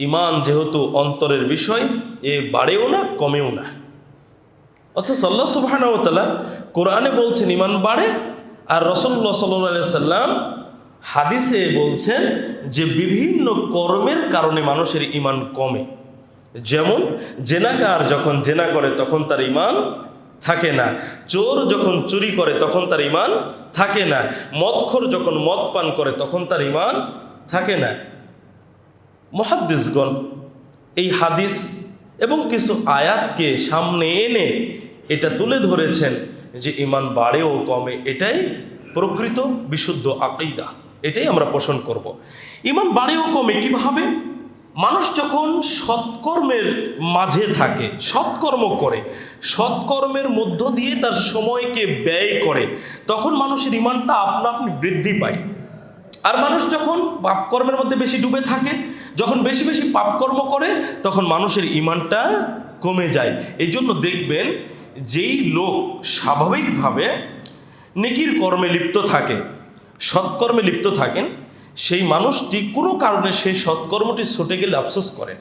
ঈমান যেহেতু অন্তরের বিষয়, এ বাড়েও না কমেও না। অথচ আল্লাহ সুবহানাহু ওয়া তাআলা কোরআনে বলছেন ঈমান বাড়ে, আর রাসূলুল্লাহ সাল্লাল্লাহু আলাইহি সাল্লাম হাদিসে বলছেন যে বিভিন্ন কর্মের কারণে মানুষের ঈমান কমে। যেমন জেনাকার যখন জেনা করে তখন তার ঈমান থাকে না, চোর যখন চুরি করে তখন তার ঈমান থাকে না, মদখোর যখন মদ পান করে তখন তার ঈমান থাকে না। মুহাদ্দিসগণ এই হাদিস এবং কিছু আয়াতকে সামনে এনে এটা তুলে ধরেছেন যে ঈমান বাড়ে ও কমে, এটাই প্রকৃত বিশুদ্ধ আকীদা, এটাই আমরা পোষণ করব। ঈমান বাড়ে ও কমে কিভাবে? মানুষ যখন সৎকর্মের মাঝে থাকে, সৎকর্ম করে, সৎকর্মের মধ্য দিয়ে তার সময়কে ব্যয় করে, তখন মানুষের ঈমানটা আপনা আপনি বৃদ্ধি পায়। আর মানুষ যখন পাপকর্মের মধ্যে বেশি ডুবে থাকে, যখন বেশি বেশি পাপকর্ম করে, তখন মানুষের ঈমানটা কমে যায়। এই জন্য দেখবেন যেই লোক স্বাভাবিকভাবে নেকির কর্মে লিপ্ত থাকে, সৎকর্মে লিপ্ত থাকেন, সেই মানুষটি কোনো কারণে সেই সৎকর্মটি ছুটে গেলে আফসোস করেন।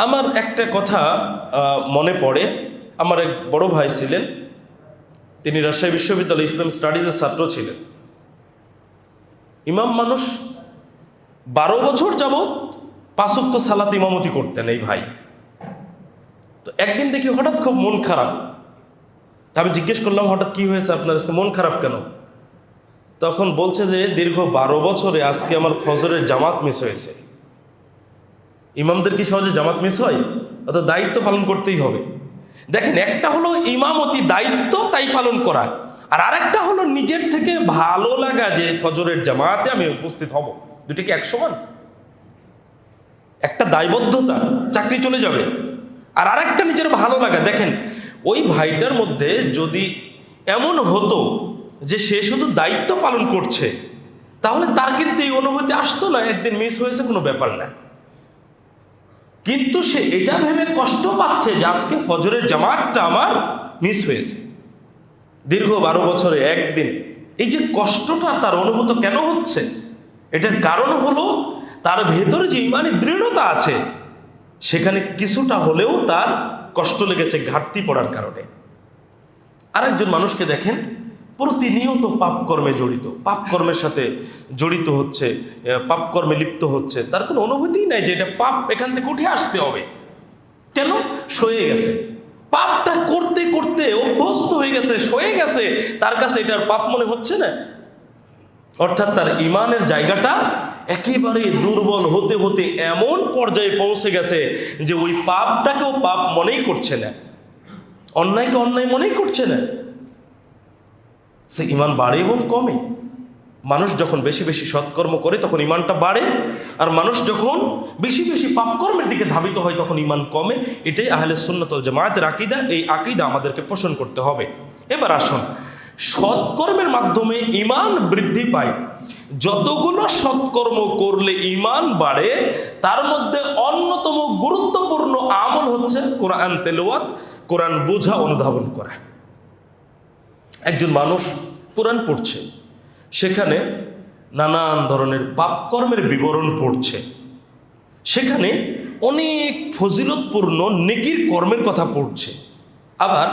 আমার একটা কথা মনে পড়ে, আমার এক বড় ভাই ছিলেন, তিনি রাজশাহী বিশ্ববিদ্যালয়ে ইসলাম স্টাডিজের ছাত্র ছিলেন। ইমাম মানুষ, 12 বছর যাবৎ 5 ওয়াক্ত সালাত ইমামতি করতেন এই ভাই। তো একদিন দেখি হঠাৎ খুব মন খারাপ। আমি জিজ্ঞেস করলাম, হঠাৎ কি হয়েছে আপনার, আজকে মন খারাপ কেন? তখন বলছে যে দীর্ঘ 12 বছরে আজকে আমার ফজরের জামাত মিস হয়েছে। ইমামদের কি সহজে জামাত মিস হয়? অর্থাৎ দায়িত্ব পালন করতেই হবে। দেখেন, একটা হলো ইমামতি দায়িত্ব, তাই পালন করা, আর আরেকটা হলো নিজের থেকে ভালো লাগা যে ফজরের জামাতে আমি উপস্থিত হব। দুটো কি এক সমান? একটা দায়বদ্ধতা, চাকরি চলে যাবে, আর আরেকটা নিজের ভালো লাগা। দেখেন, ওই ভাইটার মধ্যে যদি এমন হতো যে সে শুধু দায়িত্ব পালন করছে, তাহলে তার কিন্তু এই অনুভূতি আসতো না একদিন মিস হয়েছে কোনো ব্যাপার না। কিন্তু সে এটা ভেবে কষ্ট পাচ্ছে যে আজকে ফজরের জামাতটা আমার মিস হয়েছে। দীর্ঘ 12 বছরে একদিন এই যে কষ্টটা তার অনুভূত কেন হচ্ছে, এটার কারণ হলো তার ভেতরে যে ইমানি দৃঢ়তা আছে, সেখানে কিছুটা হলেও তার কষ্ট লেগেছে ঘাটতি পড়ার কারণে। আরেকজন মানুষকে দেখেন, প্রতিনিয়ত পাপকর্মে জড়িত, পাপকর্মের সাথে জড়িত হচ্ছে, পাপকর্মে লিপ্ত হচ্ছে, তার কোনো অনুভূতিই নাই যে এটা পাপ, এখান থেকে উঠে আসতে হবে। কেন? সয়ে গেছে, পাপটা করতে করতে অভ্যস্ত হয়ে গেছে, সয়ে গেছে, তার কাছে এটার পাপ মনে হচ্ছে না। অর্থাৎ তার ইমানের জায়গাটা একেবারে দুর্বল হতে হতে এমন পর্যায়ে পৌঁছে গেছে যে ওই পাপটাকেও পাপ মনেই করছে না, অন্যায়কে অন্যায় মনেই করছে না। সে ইমান বাড়ে এবং কমে। মানুষ যখন বেশি বেশি সৎকর্ম করে তখন ইমানটা বাড়ে, আর মানুষ যখন বেশি বেশি পাপকর্মের দিকে ধাবিত হয় তখন ইমান কমে। এটাই আহলে সুন্নাত ওয়াল জামায়াতের আকীদা। এই আকীদা আমাদেরকে পোষণ করতে হবে। এবার আসুন, সৎকর্মের মাধ্যমে ইমান বৃদ্ধি পায়। যতগুলো সৎকর্ম করলে ইমান বাড়ে, তার মধ্যে অন্যতম গুরুত্বপূর্ণ আমল হচ্ছে কোরআন তেলাওয়াত, কোরআন বোঝা, অনুধাবন করা। একজন মানুষ কোরআন পড়ছে, সেখানে নানান ধরনের পাপকর্মের বিবরণ পড়ছে, সেখানে অনেক ফজিলতপূর্ণ নেকির কর্মের কথা পড়ছে, আবার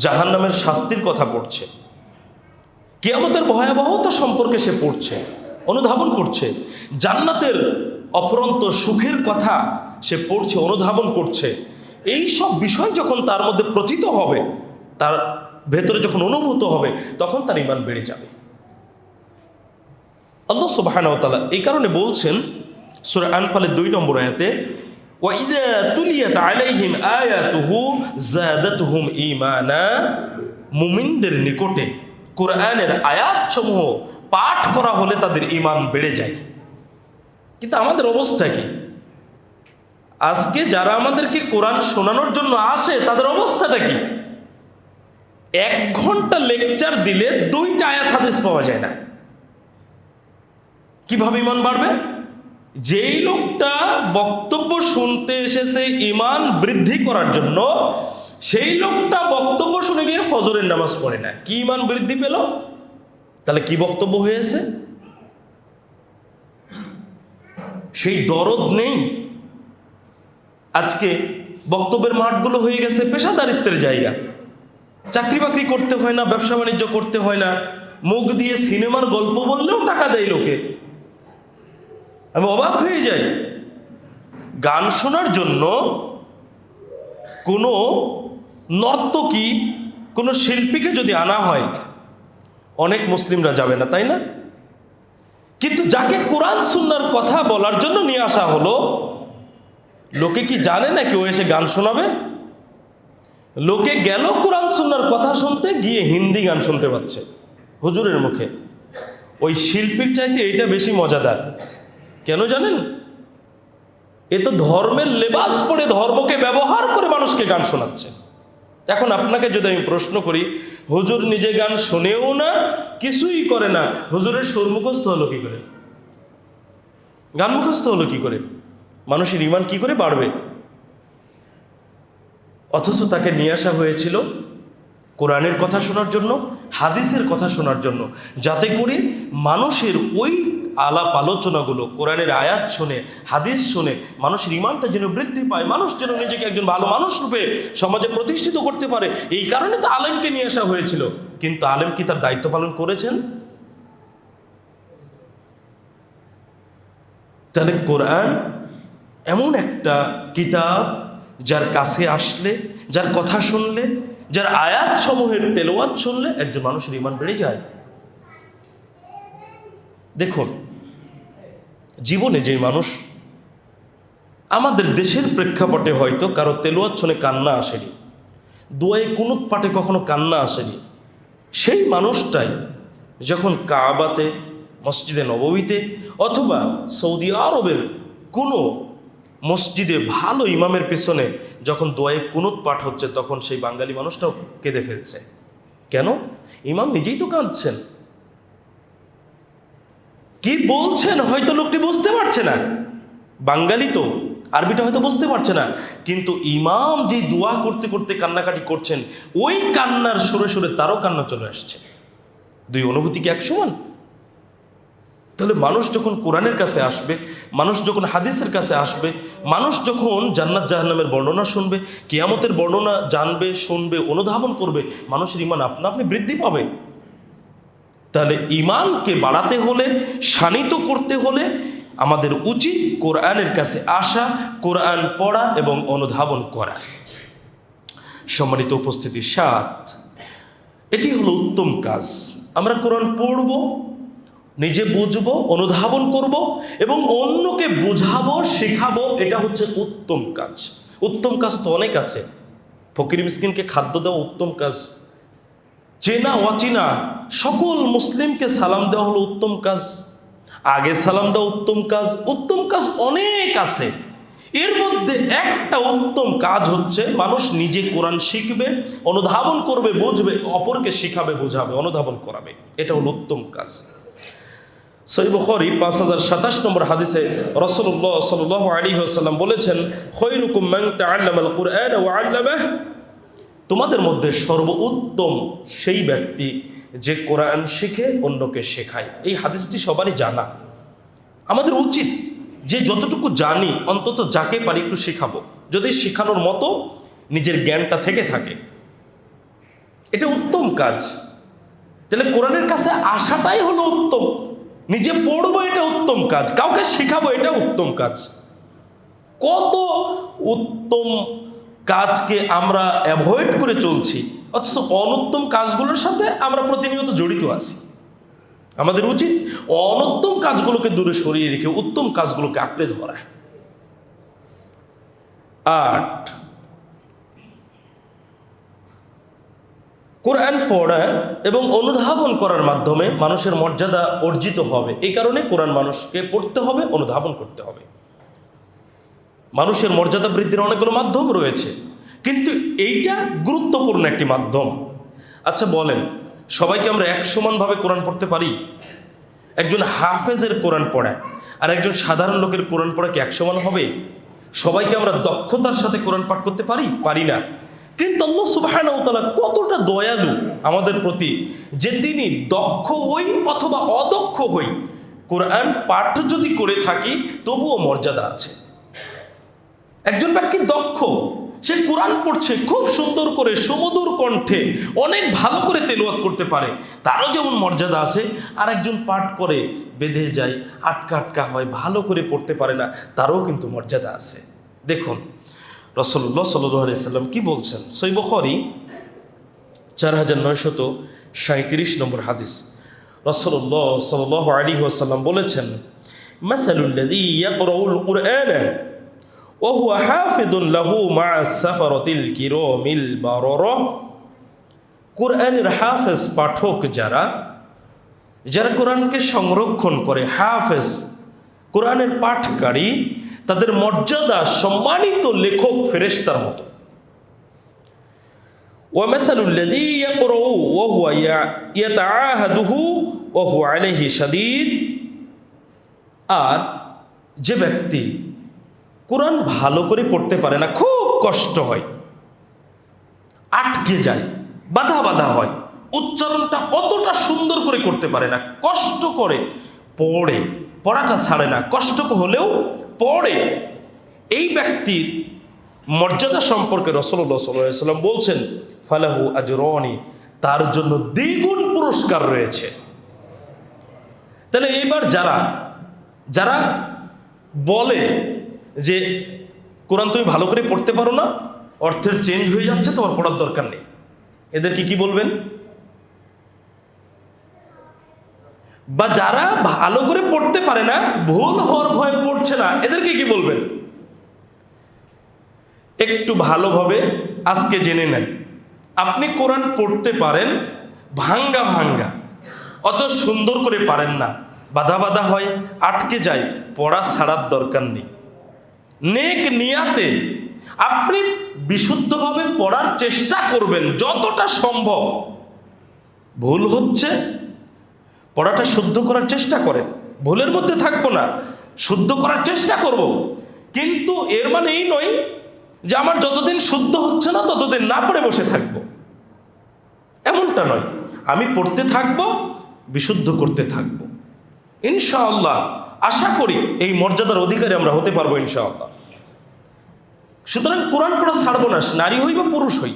জাহান্নামের শাস্তির কথা পড়ছে, কিয়ামতের ভয়াবহতা সম্পর্কে সে পড়ছে, অনুধাবন করছে, জান্নাতের অফুরন্ত সুখের কথা সে পড়ছে, অনুধাবন করছে। এই সব বিষয় যখন তার মধ্যে প্রতীত হবে, তার ভেতরে যখন অনুভূত হবে, তখন তার ঈমান বেড়ে যাবে। আল্লাহ সুবহানাহু ওয়া তাআলা এই কারণে বলছেন সূরা আনফালের 2 নম্বর আয়াতে, ওয়াইদা তুলিয়াত আলাইহিম আয়াতুহু যাদাতুহুম ঈমানা, মুমিনদের নিকটে কোরআনের আয়াতসমূহ পাঠ করা হলে তাদের ঈমান বেড়ে যায়। কিন্তু আমাদের অবস্থা কি? আজকে যারা আমাদেরকে কোরআন শোনানোর জন্য আসে, তাদের অবস্থাটা কি? 1 ঘন্টা লেকচার দিলে 2টা আয়াত হাদিস পাওয়া যায় না। কিভাবে ঈমান বাড়বে? যেই লোকটা বক্তব্য শুনতে এসেছে ঈমান বৃদ্ধি করার জন্য, সেই লোকটা বক্তব্য শুনে গিয়ে ফজরের নামাজ পড়ে না, কি ঈমান বৃদ্ধি পেল? তাহলে কি বক্তব্য হয়েছে? সেই দরদ নেই। আজকে বক্তব্যের মাঠগুলো হয়ে গেছে পেশাদারিত্বের জায়গা। চাকরি বাকরি করতে হয় না, ব্যবসা বাণিজ্য করতে হয় না, মুখ দিয়ে সিনেমার গল্প বললেও টাকা দেয় লোকে। আমি অবাক হয়ে যাই। গান শোনার জন্য কোনো নর্তকী, কোনো শিল্পীকে যদি আনা হয়, অনেক মুসলিমরা যাবে না, তাই না? কিন্তু যাকে কোরআন সুন্নাহর কথা বলার জন্য নিয়ে আসা হলো, লোকে কি জানে নাকি ও এসে গান শোনাবে? লোকে গেল কোরআন সুন্নাহর কথা শুনতে, গিয়ে হিন্দি গান শুনতে পাচ্ছে হুজুরের মুখে। ওই শিল্পীর চাইতে এটা বেশি মজাদার। কেন জানেন? এ তো ধর্মের লেবাস পরে ধর্মকে ব্যবহার করে মানুষকে গান শোনাচ্ছে। এখন আপনাকে যদি আমি প্রশ্ন করি, হুজুর নিজে গান শোনেও না, কিছুই করে না, হুজুরের সুর মুখস্থ হলো কি করে? গান মুখস্থ হলো কি করে? মানুষের ঈমান কি করে বাড়বে? অথচ তাকে নিয়ে আসা হয়েছিল কোরআনের কথা শোনার জন্য, হাদিসের কথা শোনার জন্য, যাতে করে মানুষের ওই আলাপ আলোচনাগুলো, কোরআনের আয়াত শুনে, হাদিস শুনে মানুষের ঈমানটা যেন বৃদ্ধি পায়, মানুষ যেন নিজেকে একজন ভালো মানুষ রূপে সমাজে প্রতিষ্ঠিত করতে পারে। এই কারণে তো আলেমকে নিয়ে আসা হয়েছিল। কিন্তু আলেম কি তার দায়িত্ব পালন করেছেন? তাহলে কোরআন এমন একটা কিতাব, যার কাছে আসলে, যার কথা শুনলে, যার আয়াত সমূহের তেলাওয়াত শুনলে একজন মানুষের ঈমান বেড়ে যায়। দেখুন, জীবনে যে মানুষ, আমাদের দেশের প্রেক্ষাপটে হয়তো কারো তেলাওয়াত শুনে কান্না আসেনি, দোয়ায়ে কুনুত পাঠে কখনো কান্না আসেনি, সেই মানুষটাই যখন কাবাতে, মসজিদে নববীতে অথবা সৌদি আরবের কোনো মসজিদে ভালো ইমামের পেছনে যখন দোয়ায়ে কুনুত পাঠ হচ্ছে, তখন সেই বাঙালি মানুষটাও কেঁদে ফেলছে। কেন? ইমাম নিজেই তো কাঁদছেন। কি বলছেন হয়তো লোকটি বুঝতে পারছে না, বাঙালি তো আরবিটা হয়তো বুঝতে পারছে না, কিন্তু ইমাম যে দোয়া করতে করতে কান্নাকাটি করছেন, ওই কান্নার সুরে সুরে তারও কান্না চলে আসছে। দুই অনুভূতি কি এক সমান? তাহলে মানুষ যখন কোরআনের কাছে আসবে, মানুষ যখন হাদিসের কাছে আসবে, মানুষ যখন জান্নাত জাহান্নামের বর্ণনা শুনবে, কিয়ামতের বর্ণনা জানবে, শুনবে, অনুধাবন করবে, মানুষের ঈমান আপনা আপনি বৃদ্ধি পাবে। তাহলে ঈমানকে বাড়াতে হলে, শানিত করতে হলে আমাদের উচিত কোরআনের কাছে আসা, কোরআন পড়া এবং অনুধাবন করা। সম্মানিত উপস্থিতি, 7, এটি হলো উত্তম কাজ। আমরা কোরআন পড়ব, নিজে বুঝবো, অনুধাবন করব এবং অন্যকে বুঝাবো, শেখাবো। এটা হচ্ছে উত্তম কাজ। উত্তম কাজ তো অনেক আছে। ফকির মিসকিনকে খাদ্য দেওয়া উত্তম কাজ, চেনা অচেনা সকল মুসলিমকে সালাম দেওয়া হলো উত্তম কাজ, আগে সালাম দেওয়া উত্তম কাজ। উত্তম কাজ অনেক আছে। এর মধ্যে একটা উত্তম কাজ হচ্ছে মানুষ নিজে কোরআন শিখবে, অনুধাবন করবে, বুঝবে, অপরকে শিখাবে, বোঝাবে, অনুধাবন করাবে। এটা হলো উত্তম কাজ। সহিহ বুখারী 5027 নম্বর হাদিসে রাসূলুল্লাহ সাল্লাল্লাহু আলাইহি ওয়াসাল্লাম বলেছেন, খায়রুকুম মান তাআল্লামাল কুরআন ওয়া আল্লামাহ, তোমাদের মধ্যে সর্বোত্তম সেই ব্যক্তি যে কোরআন শিখে অন্যকে শেখায়। এই হাদিসটি সবারই জানা। আমাদের উচিত যে যতটুকু জানি অন্তত যাকে পারি একটু শেখাবো, যদি শেখানোর মতো নিজের জ্ঞানটা থেকে থাকে। এটা উত্তম কাজ। তাহলে কোরআনের কাছে আসাটাই হলো উত্তম। নিজে পড়বো, এটা উত্তম কাজ। কাউকে শেখাবো, এটা উত্তম কাজ। কত উত্তম কাজকে আমরা অ্যাভয়েড করে চলছি, অথচ অনুত্তম কাজগুলোর সাথে আমরা প্রতিনিয়ত জড়িত আছি। আমাদের উচিত অনুত্তম কাজগুলোকে দূরে সরিয়ে রেখে উত্তম কাজগুলোকে আঁকড়ে ধরা। 8, কোরআন পড়া এবং অনুধাবন করার মাধ্যমে মানুষের মর্যাদা অর্জিত হবে। এই কারণে কোরআন মানুষকে পড়তে হবে, অনুধাবন করতে হবে। মানুষের মর্যাদা বৃদ্ধির অনেকগুলো মাধ্যম রয়েছে, কিন্তু এইটা গুরুত্বপূর্ণ একটি মাধ্যম। আচ্ছা বলেন, সবাইকে আমরা এক সমানভাবে কোরআন পড়তে পারি? একজন হাফেজের কোরআন পড়া আর একজন সাধারণ লোকের কোরআন পড়া কি এক সমান হবে? সবাইকে আমরা দক্ষতার সাথে কোরআন পাঠ করতে পারি না। কিন্তু আল্লাহ সুবহানাহু ওয়া তাআলা কতটা দয়ালু আমাদের প্রতি যে তিনি দক্ষ হই অথবা অদক্ষ হই, কোরআন পাঠ যদি করে থাকি তবুও মর্যাদা আছে। একজন ব্যক্তি দক্ষ, সে কোরআন পড়ছে খুব সুন্দর করে, সুমধুর কণ্ঠে অনেক ভালো করে তেলাওয়াত করতে পারে, তারও যেমন মর্যাদা আছে। আর একজন পাঠ করে বেঁধে যায়, আটকা আটকা হয়, ভালো করে পড়তে পারে না, তারও কিন্তু মর্যাদা আছে। দেখুন রাসূলুল্লাহ সাল্লাল্লাহু আলাইহি সাল্লাম কি বলছেন, সহিহ বুখারী 4937 নম্বর হাদিস। রাসূলুল্লাহ সাল্লাল্লাহু আলাইহি ওয়াসাল্লাম বলেছেন, মাসালুল্লাযী ইয়াকরাউল কুরআনা ওয়া হুয়া হাফিযুন লাহু মা'আস সাফারাতিল কিরামিল বারারা। কুরআনের হাফেজ পাঠক যারা কোরআনকে সংরক্ষণ করে, হাফেজ কোরআনের পাঠকারী, তাদের মর্যাদা সম্মানিত লেখক ফেরেশতার মতো। ওয়া মাসালুল্লাযী ইয়াকরাউ ওয়া হুয়া ইয়াতাআহাদুহু ওয়া হুয়া আলাইহি শাদীদ। আর যে ব্যক্তি কোরআন ভালো করে পড়তে পারে না, খুব কষ্ট হয়, আটকে যায়, বাধা বাধা হয়, উচ্চারণটা অতটা সুন্দর করে করতে পারে না, কষ্ট করে পড়ে, পড়াটা ছাড়ে না, কষ্ট হলেও পড়ে, এই ব্যক্তির মর্যাদা সম্পর্কে রাসূলুল্লাহ সাল্লাল্লাহু আলাইহি ওয়াসাল্লাম বলছেন, ফালাহু আজরানি, তার জন্য দ্বিগুণ পুরস্কার রয়েছে। তাহলে এইবার যারা বলে যে কোরআন তুমি ভালো করে পড়তে পারো না, অর্থের চেঞ্জ হয়ে যাচ্ছে, তোমার পড়ার দরকার নেই, এদেরকে কি বলবেন? বা যারা ভালো করে পড়তে পারে না, ভুল হওয়ার ভয়ে পড়ছে না, এদেরকে কি বলবেন? একটু ভালোভাবে আজকে জেনে নেন, আপনি কোরআন পড়তে পারেন ভাঙ্গা ভাঙ্গা, অত সুন্দর করে পারেন না, বাধা বাধা হয়, আটকে যায়, পড়া ছাড়ার দরকার নেই। নেক নিয়াতে আপনি বিশুদ্ধভাবে পড়ার চেষ্টা করবেন যতটা সম্ভব। ভুল হচ্ছে, পড়াটা শুদ্ধ করার চেষ্টা করেন, ভুলের মধ্যে থাকবো না, শুদ্ধ করার চেষ্টা করব। কিন্তু এর মানে এই নয় যে আমার যতদিন শুদ্ধ হচ্ছে না ততদিন না পড়ে বসে থাকবো, এমনটা নয়। আমি পড়তে থাকবো, বিশুদ্ধ করতে থাকবো, ইনশাআল্লাহ আশা করি এই মর্যাদার অধিকারী আমরা হতে পারবো ইনশাআল্লাহ। সুতরাং কোরআন পড়া ছাড়বো না, নারী হই বা পুরুষ হই,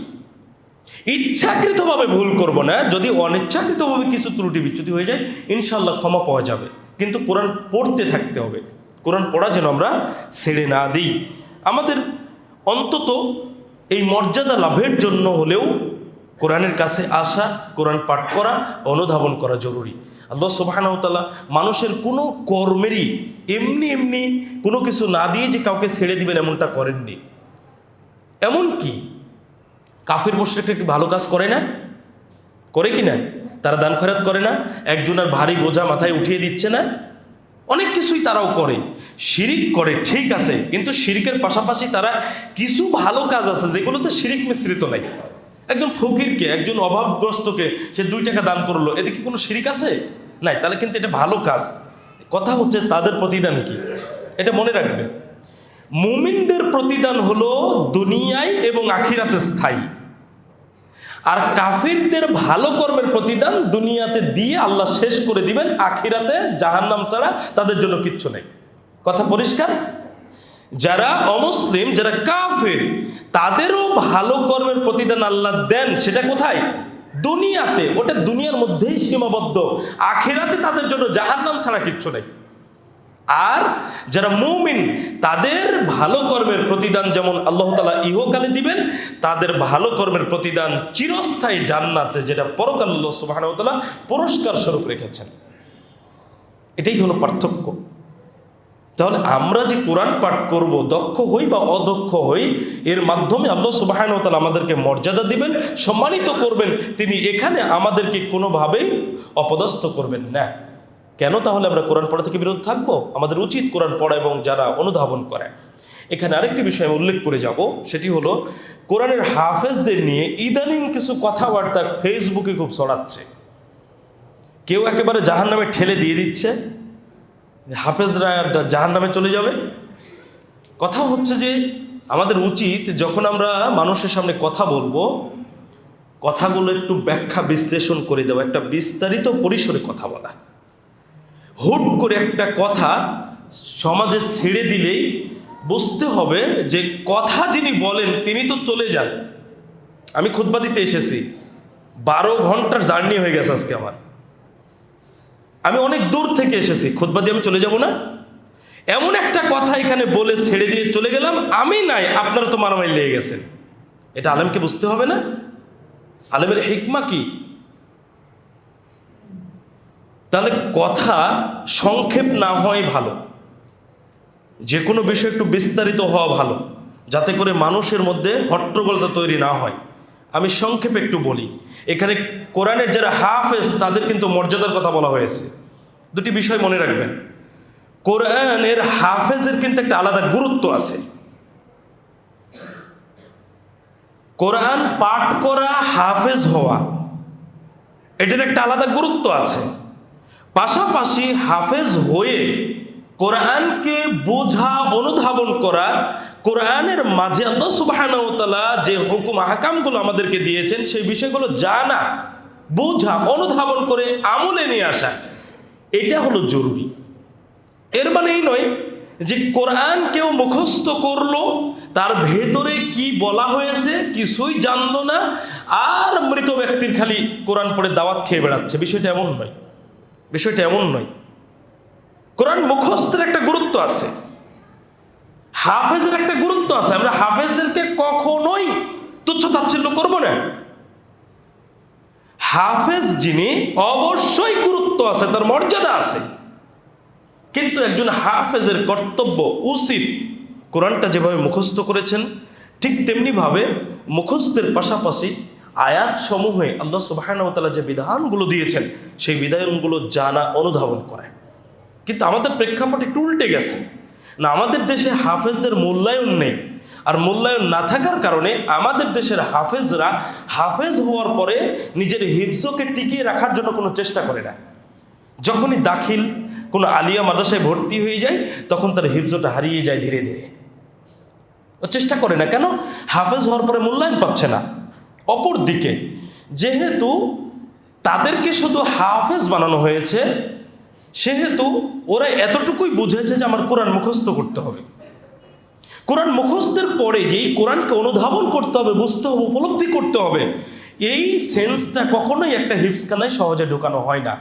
ইচ্ছাকৃতভাবে ভুল করব না। যদি অনিচ্ছাকৃতভাবে কিছু ত্রুটি বিচ্যুতি হয়ে যায়, ইনশাআল্লাহ ক্ষমা পাওয়া যাবে, কিন্তু কোরআন পড়তে থাকতে হবে। কোরআন পড়া যেন আমরা ছেড়ে না দিই। আমাদের অন্তত এই মর্যাদা লাভের জন্য হলেও কোরআনের কাছে আসা, কোরআন পাঠ করা, অনুধাবন করা জরুরি। আল্লাহ সুবহানাহু ওয়া তাআলা মানুষের কোনো কর্মেরই এমনি কোনো কিছু না দিয়ে যে কাউকে ছেড়ে দিবেন এমনটা করেননি। এমন কি কাফির মুশরিকরা কি ভালো কাজ করে না? করে কি না? তারা দান খয়রাত করে না? একজনের ভারী বোঝা মাথায় উঠিয়ে দিচ্ছে না? অনেক কিছুই তারাও করে। শিরিক করে, ঠিক আছে, কিন্তু শিরিকের পাশাপাশি তারা কিছু ভালো কাজ আছে যেগুলোতে শিরিক মিশ্রিত নাই। একজন ফকিরকে, একজন অভাবগ্রস্তকে সে 2 টাকা দান করলো, এদিকে কোনো শিরিক আছে? নাই। তাহলে কিন্তু এটা ভালো কাজ। কথা হচ্ছে তাদের প্রতিদান কি, এটা মনে রাখবেন। মুমিনদের প্রতিদান হলো দুনিয়ায় এবং আখিরাতে স্থায়ী, আর কাফিরদের ভালো কর্মের প্রতিদান দুনিয়াতে দিয়ে আল্লাহ শেষ করে দিবেন, আখিরাতে জাহান্নাম ছাড়া তাদের জন্য কিচ্ছু নেই। কথা পরিষ্কার? যারা অমুসলিম, যারা কাফির, তাদেরও ভালো কর্মের প্রতিদান আল্লাহ দেন। সেটা কোথায়? দুনিয়াতে। ওটা দুনিয়ার মধ্যেই সীমাবদ্ধ, আখিরাতে তাদের জন্য জাহান্নাম ছাড়া কিচ্ছু নেই। আর যারা মুমিন, তাদের ভালো কর্মের প্রতিদান যেমন আল্লাহ তাআলা ইহকালে দিবেন, তাদের ভালো কর্মের প্রতিদান চিরস্থায়ী জান্নাতে, যেটা পরকালে আল্লাহ সুবহানাহু ওয়া তাআলা পুরস্কার স্বরূপ রেখেছেন। এটাই হলো পার্থক্য। তাহলে আমরা যে কোরআন পাঠ করব, দক্ষ হই বা অদক্ষ হই, এর মাধ্যমে আল্লাহ সুবহানাহু ওয়া তাআলা আমাদেরকে মর্যাদা দিবেন, সম্মানিত করবেন। তিনি এখানে আমাদেরকে কোনোভাবেই অপদস্থ করবেন না। কেন তাহলে আমরা কোরআন পড়া থেকে বিরত থাকবো? আমাদের উচিত কোরআন পড়া এবং যারা অনুধাবন করে। এখানে আরেকটি বিষয় আমি উল্লেখ করে যাব, সেটি হলো কোরআনের হাফেজদের নিয়ে ইদানিং কিছু কথাবার্তা ফেসবুকে খুব ছড়াচ্ছে। কেউ একেবারে জাহান্নামে ঠেলে দিয়ে দিচ্ছে, হাফেজরা জাহান্নামে চলে যাবে। কথা হচ্ছে যে আমাদের উচিত যখন আমরা মানুষের সামনে কথা বলবো, কথাগুলো একটু ব্যাখ্যা বিশ্লেষণ করে দেওয়া, একটা বিস্তারিত পরিসরে কথা বলা। হুট করে একটা কথা সমাজে ছেড়ে দিলেই বুঝতে হবে যে কথা যিনি বলেন তিনি তো চলে যান। আমি খুতবা দিতে এসেছি, 12 ঘন্টার জার্নি হয়ে গেছে আজকে আমার। আমি অনেক দূর থেকে এসেছি, খুতবা দিয়ে আমি চলে যাব না? এমন একটা কথা এখানে বলে ছেড়ে দিয়ে চলে গেলাম, আমি নাই, আপনারা তো মারামারি লেগে গেছেন। এটা আলেমকে বুঝতে হবে না? আলেমের হিকমা কি? তাহলে কথা সংক্ষেপ না হয় ভালো, যে কোনো বিষয় একটু বিস্তারিত হওয়া ভালো, যাতে করে মানুষের মধ্যে হট্টগোলতা তৈরি না হয়। আমি সংক্ষেপে একটু বলি। এখানে কোরআনের যারা হাফেজ তাদের কিন্তু মর্যাদার কথা বলা হয়েছে। দুটি বিষয় মনে রাখবেন, কোরআনের হাফেজের কিন্তু একটা আলাদা গুরুত্ব আছে। কোরআন পাঠ করা, হাফেজ হওয়া, এটার একটা আলাদা গুরুত্ব আছে। পাশাপাশি হাফেজ হয়ে কোরআনকে বোঝা, অনুধাবন করা, কোরআনের মাঝে আল্লাহ সুবহানাহু ওয়া তাআলা যে হুকুম আহকামগুলো আমাদেরকে দিয়েছেন সেই বিষয়গুলো জানা, বোঝা, অনুধাবন করে আমলে নিয়ে আসা, এটা হলো জরুরি। এর মানে এই নয় যে কোরআন কেউ মুখস্থ করলো, তার ভেতরে কি বলা হয়েছে কিছুই জানলো না, আর মৃত ব্যক্তির খালি কোরআন পড়ে দাওয়াত খেয়ে বেড়াচ্ছে। বিষয়টা এমন নয়, বিষয়টা এমন নয়। কোরআন মুখস্থের একটা গুরুত্ব আছে, হাফেজের একটা গুরুত্ব আছে। আমরা হাফেজদেরকে কখনোই তুচ্ছ তাচ্ছিল্য করবো না। হাফেজ যিনি, অবশ্যই গুরুত্ব আছে, তার মর্যাদা আছে, কিন্তু একজন হাফেজের কর্তব্য, উচিত কোরআনটা যেভাবে মুখস্থ করেছেন ঠিক তেমনিভাবে মুখস্থের পাশাপাশি আয়াত সমূহে আল্লাহ সুবহানাহু ওয়া তাআলা যে বিধানগুলো দিয়েছেন সেই বিধানগুলো জানা, অনুধাবন করে। কিন্তু আমাদের প্রেক্ষাপট একটু উল্টে গেছে না, আমাদের দেশে হাফেজদের মূল্যায়ন নেই। আর মূল্যায়ন না থাকার কারণে আমাদের দেশের হাফেজরা হাফেজ হওয়ার পরে নিজের হিফজকে টিকিয়ে রাখার জন্য কোনো চেষ্টা করে না। যখনই দাখিল কোনো আলিয়া মাদ্রাসায় ভর্তি হয়ে যায় তখন তার হিফজটা হারিয়ে যায় ধীরে ধীরে। ও চেষ্টা করে না, কেন? হাফেজ হওয়ার পরে মূল্যায়ন পাচ্ছে না। অপরদিকে যেহেতু তাদেরকে শুধু হাফেজ বানানো হয়েছে, সেহেতু ওরা এতটুকুই বুঝেছে যে আমার কোরআন মুখস্থ করতে হবে। কোরআন মুখস্থের পরে যে এই কোরআনকে অনুধাবন করতে হবে, বুঝতে হবে, উপলব্ধি করতে হবে, এই সেন্সটা কখনোই একটা হিফজখানায় সহজে ঢোকানো হয় না।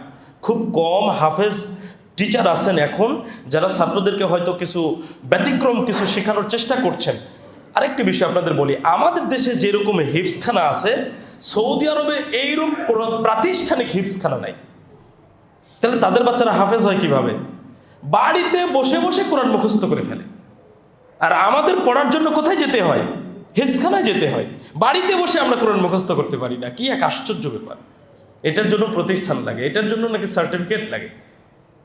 খুব কম হাফেজ টিচার আছেন এখন যারা ছাত্রদেরকে হয়তো কিছু ব্যতিক্রম কিছু শেখানোর চেষ্টা করছেন। আরেকটি বিষয় আপনাদের বলি, আমাদের দেশে যেরকম হিফজখানা আছে, সৌদি আরবে এইরকম প্রাতিষ্ঠানিক হিফজখানা নাই। তাহলে তাদের বাচ্চারা হাফেজ হয় কিভাবে? বাড়িতে বসে বসে কোরআন মুখস্থ করে ফেলে। আর আমাদের পড়ার জন্য কোথায় যেতে হয়? হিফজখানায় যেতে হয়। বাড়িতে বসে আমরা কোরআন মুখস্থ করতে পারি না। কি এক আশ্চর্য ব্যাপার! এটার জন্য প্রতিষ্ঠান লাগে, এটার জন্য নাকি সার্টিফিকেট লাগে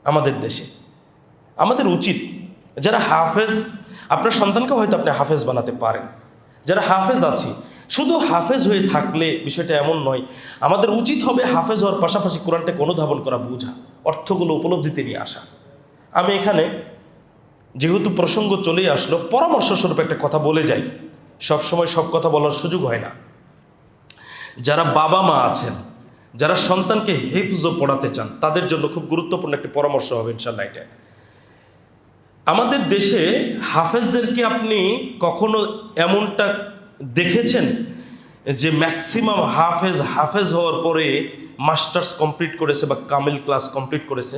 আমাদের দেশে। আমাদের উচিত যারা হাফেজ, আপনার সন্তানকে হয়তো আপনি হাফেজ বানাতে পারেন। যারা হাফেজ আছি, শুধু হাফেজ হয়ে থাকলে বিষয়টা এমন নয়। আমাদের উচিত হবে হাফেজ হওয়ার পাশাপাশি কোরআনটাকে অনুধাবন করা, বোঝা, অর্থগুলো উপলব্ধিতে নিয়ে আসা। আমি এখানে যেহেতু প্রসঙ্গ চলেই আসলো, পরামর্শ স্বরূপ একটা কথা বলে যাই। সবসময় সব কথা বলার সুযোগ হয় না। যারা বাবা মা আছেন, যারা সন্তানকে হিফজ পড়াতে চান, তাদের জন্য খুব গুরুত্বপূর্ণ একটি পরামর্শ হবে ইনশাআল্লাহ এটা। আমাদের দেশে হাফেজদেরকে আপনি কখনো এমনটা দেখেছেন যে ম্যাক্সিমাম হাফেজ হওয়ার পরে মাস্টার্স কমপ্লিট করেছে বা কামিল ক্লাস কমপ্লিট করেছে?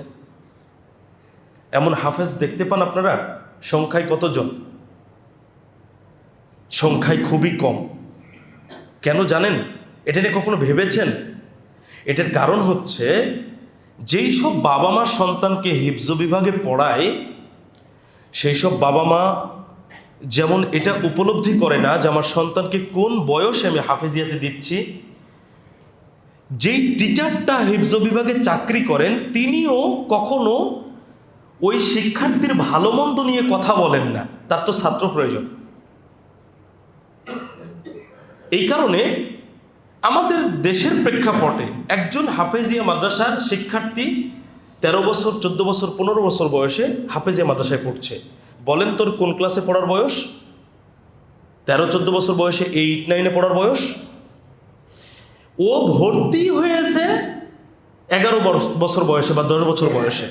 এমন হাফেজ দেখতে পান আপনারা? সংখ্যায় কতজন? সংখ্যায় খুবই কম। কেন জানেন? এটা নিয়ে কখনো ভেবেছেন? এটার কারণ হচ্ছে, যেই সব বাবা মা সন্তানকে হিফজ বিভাগে পড়ায়, সেই সব বাবা মা যেমন এটা উপলব্ধি করে না যে আমার সন্তানকে কোন বয়সে আমি হাফেজিয়াতে দিচ্ছি, যেই টিচারটা হিফজ বিভাগে চাকরি করেন তিনিও কখনো ওই শিক্ষার্থীর ভালো মন্দ নিয়ে কথা বলেন না, তার তো ছাত্র প্রয়োজন। এই কারণে আমাদের দেশের প্রেক্ষাপটে একজন হাফেজিয়া মাদ্রাসার শিক্ষার্থী 13 বছর 14 বছর 15 বছর বয়সে হাফেজিয়া মাদ্রাসায় পড়ছে। বলেন তোর কোন ক্লাসে পড়ার বয়স? 13-14 বছর বয়সে 8-9-এ পড়ার বয়স। ও ভর্তি হয়েছে 11 বছর বয়সে বা 10 বছর বয়সে।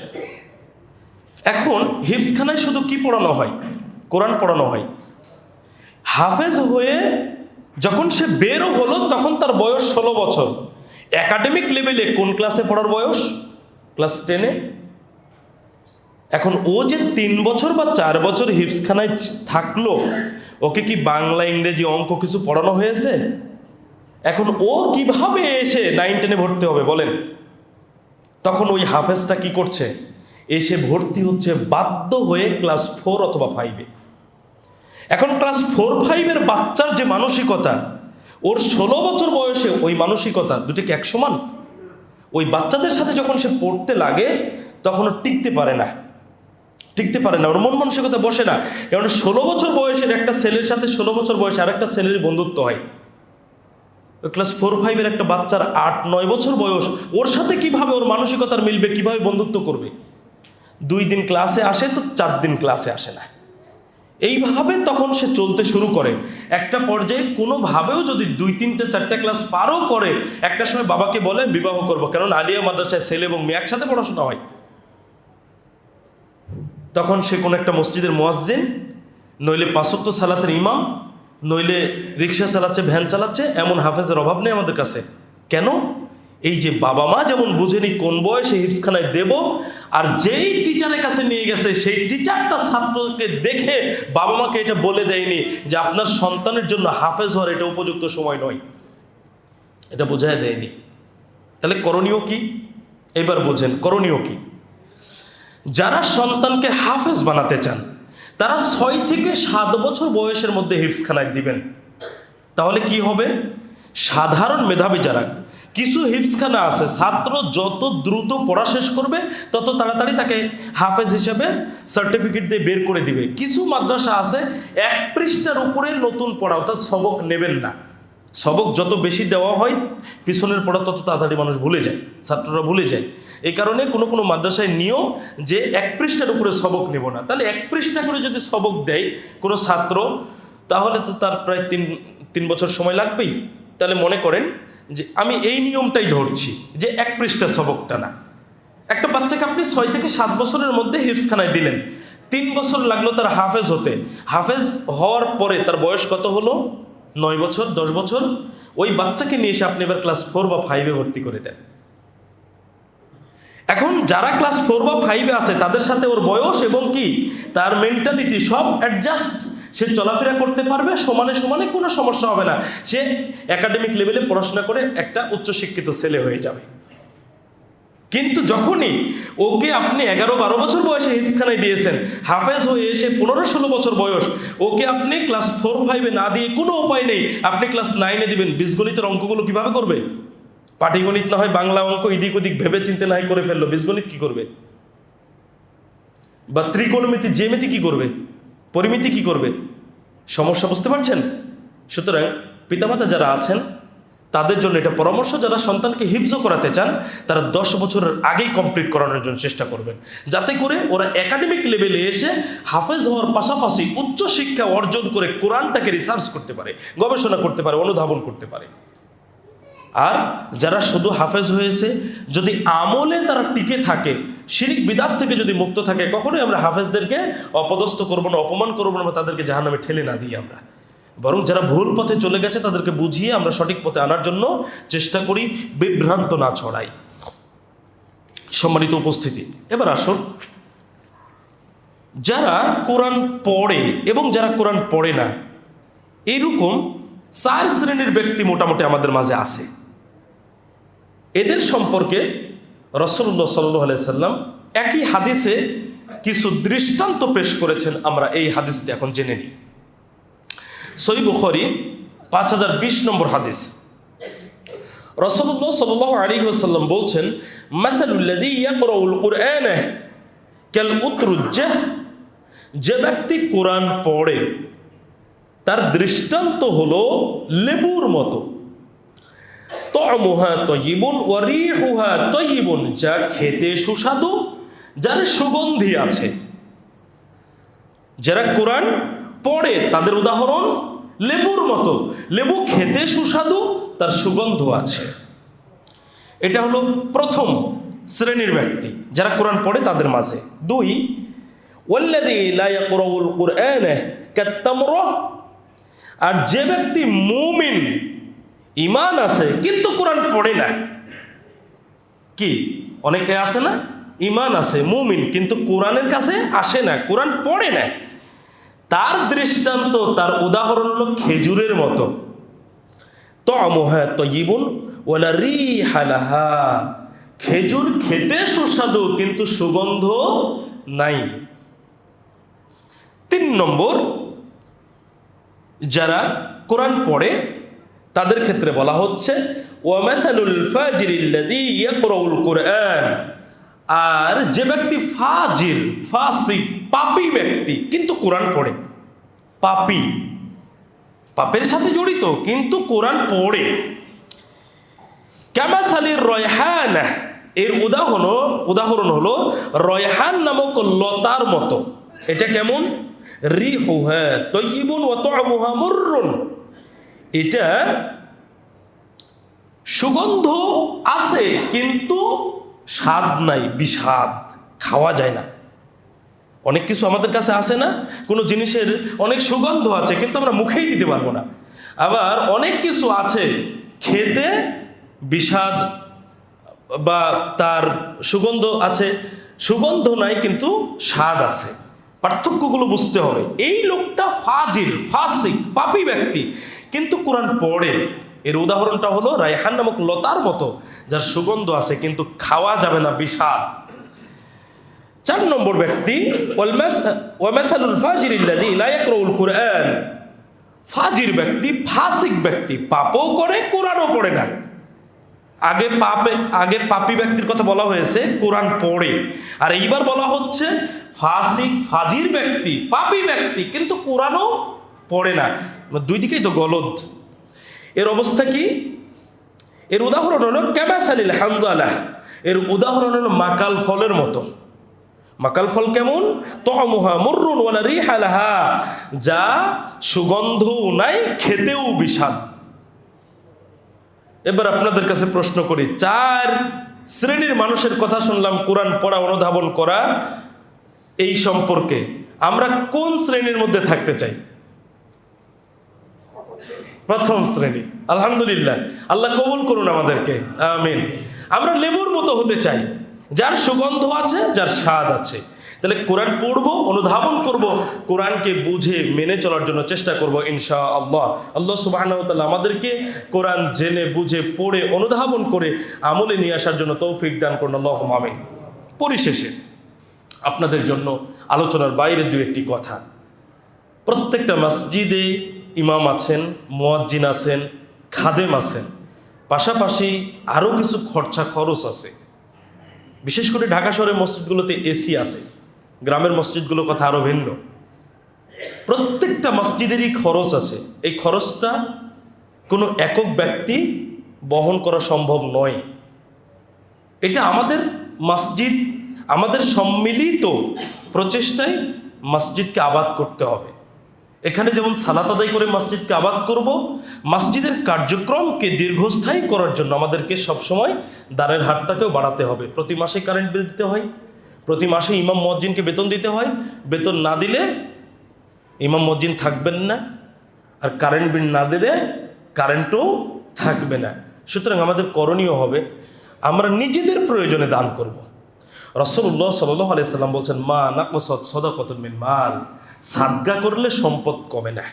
এখন হিফজখানায় শুধু কি পড়ানো হয়? কোরআন পড়ানো হয়। হাফেজ হয়ে যখন সে বেরও হলো তখন তার বয়স 16 বছর। একাডেমিক লেভেলে কোন ক্লাসে পড়ার বয়স? ক্লাস 10-এ। এখন ও যে 3 বছর বা 4 বছর হিফজখানায় থাকলো, ওকে কি বাংলা ইংরেজি অঙ্ক কিছু পড়ানো হয়েছে? এখন ও কিভাবে এসে 9-10-এ ভর্তি হবে বলেন? তখন ওই হাফেজটা কি করছে? এসে ভর্তি হচ্ছে বাধ্য হয়ে ক্লাস 4 অথবা 5-এ। এখন ক্লাস 4-5-এর বাচ্চার যে মানসিকতা, ওর 16 বছর বয়সে ওই মানসিকতা, দুটো কি এক সমান? ওই বাচ্চাদের সাথে যখন সে পড়তে লাগে তখন ও টিকতে পারে না, ওর মন মানসিকতা বসে না। কারণ 16 বছর বয়সের একটা ছেলের সাথে 16 বছর বয়সে আরেকটা ছেলের বন্ধুত্ব হয়। ক্লাস 4-5-এর একটা বাচ্চার 8-9 বছর বয়স, ওর সাথে কিভাবে ওর মানসিকতার মিলবে, কিভাবে বন্ধুত্ব করবে? 2 দিন ক্লাসে আসে তো 4 দিন ক্লাসে আসে না। এইভাবে তখন সে চলতে শুরু করে। একটা পর্যায়ে কোনোভাবেও যদি 2-3-4টা ক্লাস পারও করে, একটা সময় বাবাকে বলে বিবাহ করবো, কারণ আলিয়া মাদ্রাসায় ছেলে এবং মেয়ে একসাথে পড়াশোনা হয়। তখন সে কোনো একটা মসজিদের মুয়াজ্জিন, নইলে 5 ওয়াক্ত সালাতের ইমাম, নইলে রিক্সা চালাচ্ছে, ভ্যান চালাচ্ছে, এমন হাফেজের অভাব নেই আমাদের কাছে। কেন? এই যে বাবা মা যেমন বুঝেনি কোন বয়সে হিফজখানায় দেব, আর যেই টিচারের কাছে নিয়ে গেছে সেই টিচারটা ছাত্রকে দেখে বাবা মাকে এটা বলে দেয়নি যে আপনার সন্তানের জন্য হাফেজ হওয়ার এটা উপযুক্ত সময় নয়, এটা বোঝায় দেয়নি। তাহলে করণীয় কি? এবার বোঝেন করণীয় কি। যারা সন্তানকে হাফেজ বানাতে চান তারা 6 থেকে 7 বছর বয়সের মধ্যে হিফজখানায় দিবেন। তাহলে কি হবে? সাধারণ মেধাবী যারা, কিছু হিফজখানা আছে ছাত্র যত দ্রুত পড়া শেষ করবে তত তাড়াতাড়ি তাকে হাফেজ হিসেবে সার্টিফিকেট দিয়ে বের করে দিবে। কিছু মাদ্রাসা আছে 1 পৃষ্ঠার উপরে নতুন পড়া, অর্থাৎ সবক নেবেন না। সবক যত বেশি দেওয়া হয় পিছনের পড়া তত তাড়াতাড়ি মানুষ ভুলে যায়, ছাত্ররা ভুলে যায়। এই কারণে কোনো কোনো মাদ্রাসায় নিয়ম যে 1 পৃষ্ঠার উপরে সবক নেব না। তাহলে 1 পৃষ্ঠা করে যদি সবক দেয় কোনো ছাত্র, তাহলে তো তার প্রায় 3 বছর সময় লাগবেই। তাহলে মনে করেন যে আমি এই নিয়মটাই ধরছি যে 1 পৃষ্ঠা সবকটা না। একটা বাচ্চাকে আপনি 6 থেকে 7 বছরের মধ্যে হিফজখানায় দিলেন, 3 বছর লাগলো তার হাফেজ হতে। হাফেজ হওয়ার পরে তার বয়স কত হলো? 9 বছর 10 বছর। ওই বাচ্চাকে নিয়ে এসে আপনি এবার ক্লাস 4 বা 5-এ ভর্তি করে দেন। এখন যারা ক্লাস 4 বা 5-এ আছে তাদের সাথে ওর বয়স এবং কি তার মেন্টালিটি সব অ্যাডজাস্ট, সে চলাফেরা করতে পারবে সমানে সমানে, কোনো সমস্যা হবে না। সে একাডেমিক লেভেলে পড়াশোনা করে একটা উচ্চশিক্ষিত ছেলে হয়ে যাবে। কিন্তু যখনই ওকে আপনি 11-12 বছর বয়সে হিফজখানায় দিয়েছেন, হাফেজ হয়ে এসে 15-16 বছর বয়স, ওকে আপনি ক্লাস 4-5-এ না দিয়ে কোনো উপায় নেই, আপনি ক্লাস 9-এ দিবেন। বীজগণিতের অঙ্কগুলো কিভাবে করবে? পাটিগণিত না হয় বাংলা অঙ্ক এদিক ওদিক ভেবে চিন্তে না হয় করে ফেললো, বীজগণিত কি করবে? বা ত্রিকোণমিতি জ্যামিতি কি করবে? পরিমিতি কি করবে? সমস্যা বুঝতে পারছেন? সুতরাং পিতামাতা যারা আছেন তাদের জন্য এটা পরামর্শ, যারা সন্তানকে হিফজ করাতে চান তারা 10 বছরের আগেই কমপ্লিট করানোর জন্য চেষ্টা করবেন, যাতে করে ওরা একাডেমিক লেভেলে এসে হাফেজ হওয়ার পাশাপাশি উচ্চশিক্ষা অর্জন করে কোরআনটাকে রিসার্চ করতে পারে, গবেষণা করতে পারে, অনুধাবন করতে পারে। আর যারা শুধু হাফেজ হয়েছে, যদি আমলে তারা টিকে থাকে, শিরিক বিদআত থেকে যদি মুক্ত থাকে, কখনোই আমরা হাফেজদেরকে অপদস্থ করবো না, অপমান করবো না, তাদেরকে জাহান্নামে ঠেলে না দিই আমরা। বরং যারা ভুল পথে চলে গেছে তাদেরকে বুঝিয়ে আমরা সঠিক পথে আনার জন্য চেষ্টা করি, বিভ্রান্ত না ছড়াই। সম্মানিত উপস্থিতি, এবার আসুন যারা কোরআন পড়ে এবং যারা কোরআন পড়ে না, এরকম 4 শ্রেণীর ব্যক্তি মোটামুটি আমাদের মাঝে আছে। এদের সম্পর্কে রাসূলুল্লাহ সাল্লাল্লাহু আলাইহি সাল্লাম একই হাদিসে কিছু দৃষ্টান্ত পেশ করেছেন। আমরা এই হাদিসটি এখন জেনে নিই। সহিহ বুখারী 5020 নম্বর হাদিস। রাসূলুল্লাহ সাল্লাল্লাহু আলাইহি ওয়াসাল্লাম বলছেন, মাসালুল লাযী ইয়াকরাউল কুরআনা ক্যাল উতরুজ্জাহ, যে ব্যক্তি কোরআন পড়ে তার দৃষ্টান্ত হলো লেবুর মতো। তা'মুহা তাইয়িবুন ওয়া রিহুহা তাইয়িবুন, যা খেতে সুস্বাদু, যার সুগন্ধি আছে। যারা কোরআন পড়ে তাদের উদাহরণ লেবুর মতো, লেবু খেতে সুস্বাদু, তার সুগন্ধ আছে। এটা হলো প্রথম শ্রেণীর ব্যক্তি যারা কোরআন পড়ে তাদের মাঝে। দুই, ওয়াল্লাযী লা ইয়াকরাউল কুরআনা কাত-তামরাহ, আর যে ব্যক্তি মুমিন, ঈমান আছে কিন্তু কোরআন পড়ে না। কি অনেকে আছে না, ঈমান আছে মুমিন কিন্তু কোরআনের কাছে আসে না, কোরআন পড়ে না, তার দৃষ্টান্ত, তার উদাহরণ হলো খেজুরের মতো। তা'মুহা তাইয়িবুন ওয়া লা রিহা লাহা, খেজুর খেতে সুস্বাদু কিন্তু সুগন্ধ নাই। 3 নম্বর, যারা কোরআন পড়ে তাদের ক্ষেত্রে বলা হচ্ছে ওয়া মাসালুল ফাজিরিল্লাযী ইয়াকরাউল কুরআন, আর যে ব্যক্তি ফাজির, ফাসিক, পাপী ব্যক্তি কিন্তু কোরআন পড়ে, পাপী, পাপের সাথে জড়িত কিন্তু কোরআন পড়ে। কামাসালির রায়হান, এর উদাহরণ হলো রায়হান নামক লতার মতো। এটা কেমন? রিহুহা তাইয়িবুন ওয়া তা'মুহা মুররুন, এটা সুগন্ধ আছে কিন্তু স্বাদ নাই, বিষাদ, খাওয়া যায় না। অনেক কিছু আমাদের কাছে আছে না, কোনো জিনিসের অনেক সুগন্ধ আছে কিন্তু আমরা মুখেই দিতে পারবো না। আবার অনেক কিছু আছে খেতে বিষাদ বা তার সুগন্ধ আছে, সুগন্ধ নাই কিন্তু স্বাদ আছে। পার্থক্যগুলো বুঝতে হবে। এই লোকটা ফাজিল, ফাসিক, পাপী ব্যক্তি কিন্তু কোরআন পড়ে, এর উদাহরণটা হলো রায়হান নামক লতার মতো, যার সুগন্ধ আছে কিন্তু খাওয়া যাবে না, বিষাদ। 4 নম্বর ব্যক্তি ওয়া মাসালুল ফাজিরিল্লাযী লা ইয়াকরাউল কুরআন, ফাজির ব্যক্তি, ফাসিক ব্যক্তি, পাপও করে কোরআনও পড়ে না। আগে পাপী ব্যক্তির কথা বলা হয়েছে, কোরআন পড়ে, আর এইবার বলা হচ্ছে ফাসিক, ফাজির ব্যক্তি, পাপী ব্যক্তি কিন্তু কোরআনও পড়ে না। দুই দিকেই তো গলদ। এর অবস্থা কি? এর উদাহরণ হলো কামাসালিল হামদালাহ, এর উদাহরণ হলো মাকাল ফলের মতো। মাকাল ফল কেমন? তা'মুহা মুররুন ওয়া লা রিহা লাহা, যা সুগন্ধও নাই, খেতেও বিষাদ। এবার আপনাদের কাছে প্রশ্ন করি, 4 শ্রেণীর মানুষের কথা শুনলাম কোরআন পড়া, অনুধাবন করা, এই সম্পর্কে আমরা কোন শ্রেণীর মধ্যে থাকতে চাই? প্রথম শ্রেণী। আলহামদুলিল্লাহ, আল্লাহ কবুল করুন আমাদেরকে, আমিন। আমরা লেবুর মতো হতে চাই, যার সুগন্ধ আছে, যার স্বাদ আছে। তাহলে কোরআন পড়বো, অনুধাবন করব, কোরআনকে বুঝে মেনে চলার জন্য চেষ্টা করব ইনশাআল্লাহ। আল্লাহ সুবহানাহু ওয়া তাআলা আমাদেরকে কোরআন জেনে বুঝে পড়ে অনুধাবন করে আমলে নিয়ে আসার জন্য তৌফিক দান করুন, আল্লাহুম্মা আমিন। পরিশেষে আপনাদের জন্য আলোচনার বাইরে 2-1টি কথা। প্রত্যেকটা মসজিদে ইমাম আছেন, মুয়াজ্জিন আছেন, খাদেম আছেন, পাশাপাশি আরও কিছু খরচ আছে। বিশেষ করে ঢাকা শহরের মসজিদগুলোতে এসি আছে, গ্রামের মসজিদগুলোর কথা আরও ভিন্ন। প্রত্যেকটা মসজিদেরই খরচ আছে। এই খরচটা কোনো একক ব্যক্তি বহন করা সম্ভব নয়। এটা আমাদের মসজিদ, আমাদের সম্মিলিত প্রচেষ্টায় মসজিদকে আবাদ করতে হবে। এখানে যেমন সালাত আদায় করে মসজিদকে আবাদ করব, মসজিদের কার্যক্রমকে দীর্ঘস্থায়ী করার জন্য আমাদেরকে সবসময় দানের হারটাকেও বাড়াতে হবে। প্রতি মাসে কারেন্ট বিল দিতে হয়, প্রতি মাসে ইমাম মুয়াজ্জিনকে বেতন দিতে হয়। বেতন না দিলে ইমাম মুয়াজ্জিন থাকবেন না, আর কারেন্ট বিল না দিলে কারেন্টও থাকবে না। সুতরাং আমাদের করণীয় হবে আমরা নিজেদের প্রয়োজনে দান করব। রাসূলুল্লাহ সাল্লাল্লাহু আলাইহি সাল্লাম বলছেন, মা নাকসাত সাদাকাতুন মিন মাল, সাদগা করলে সম্পদ কমে না।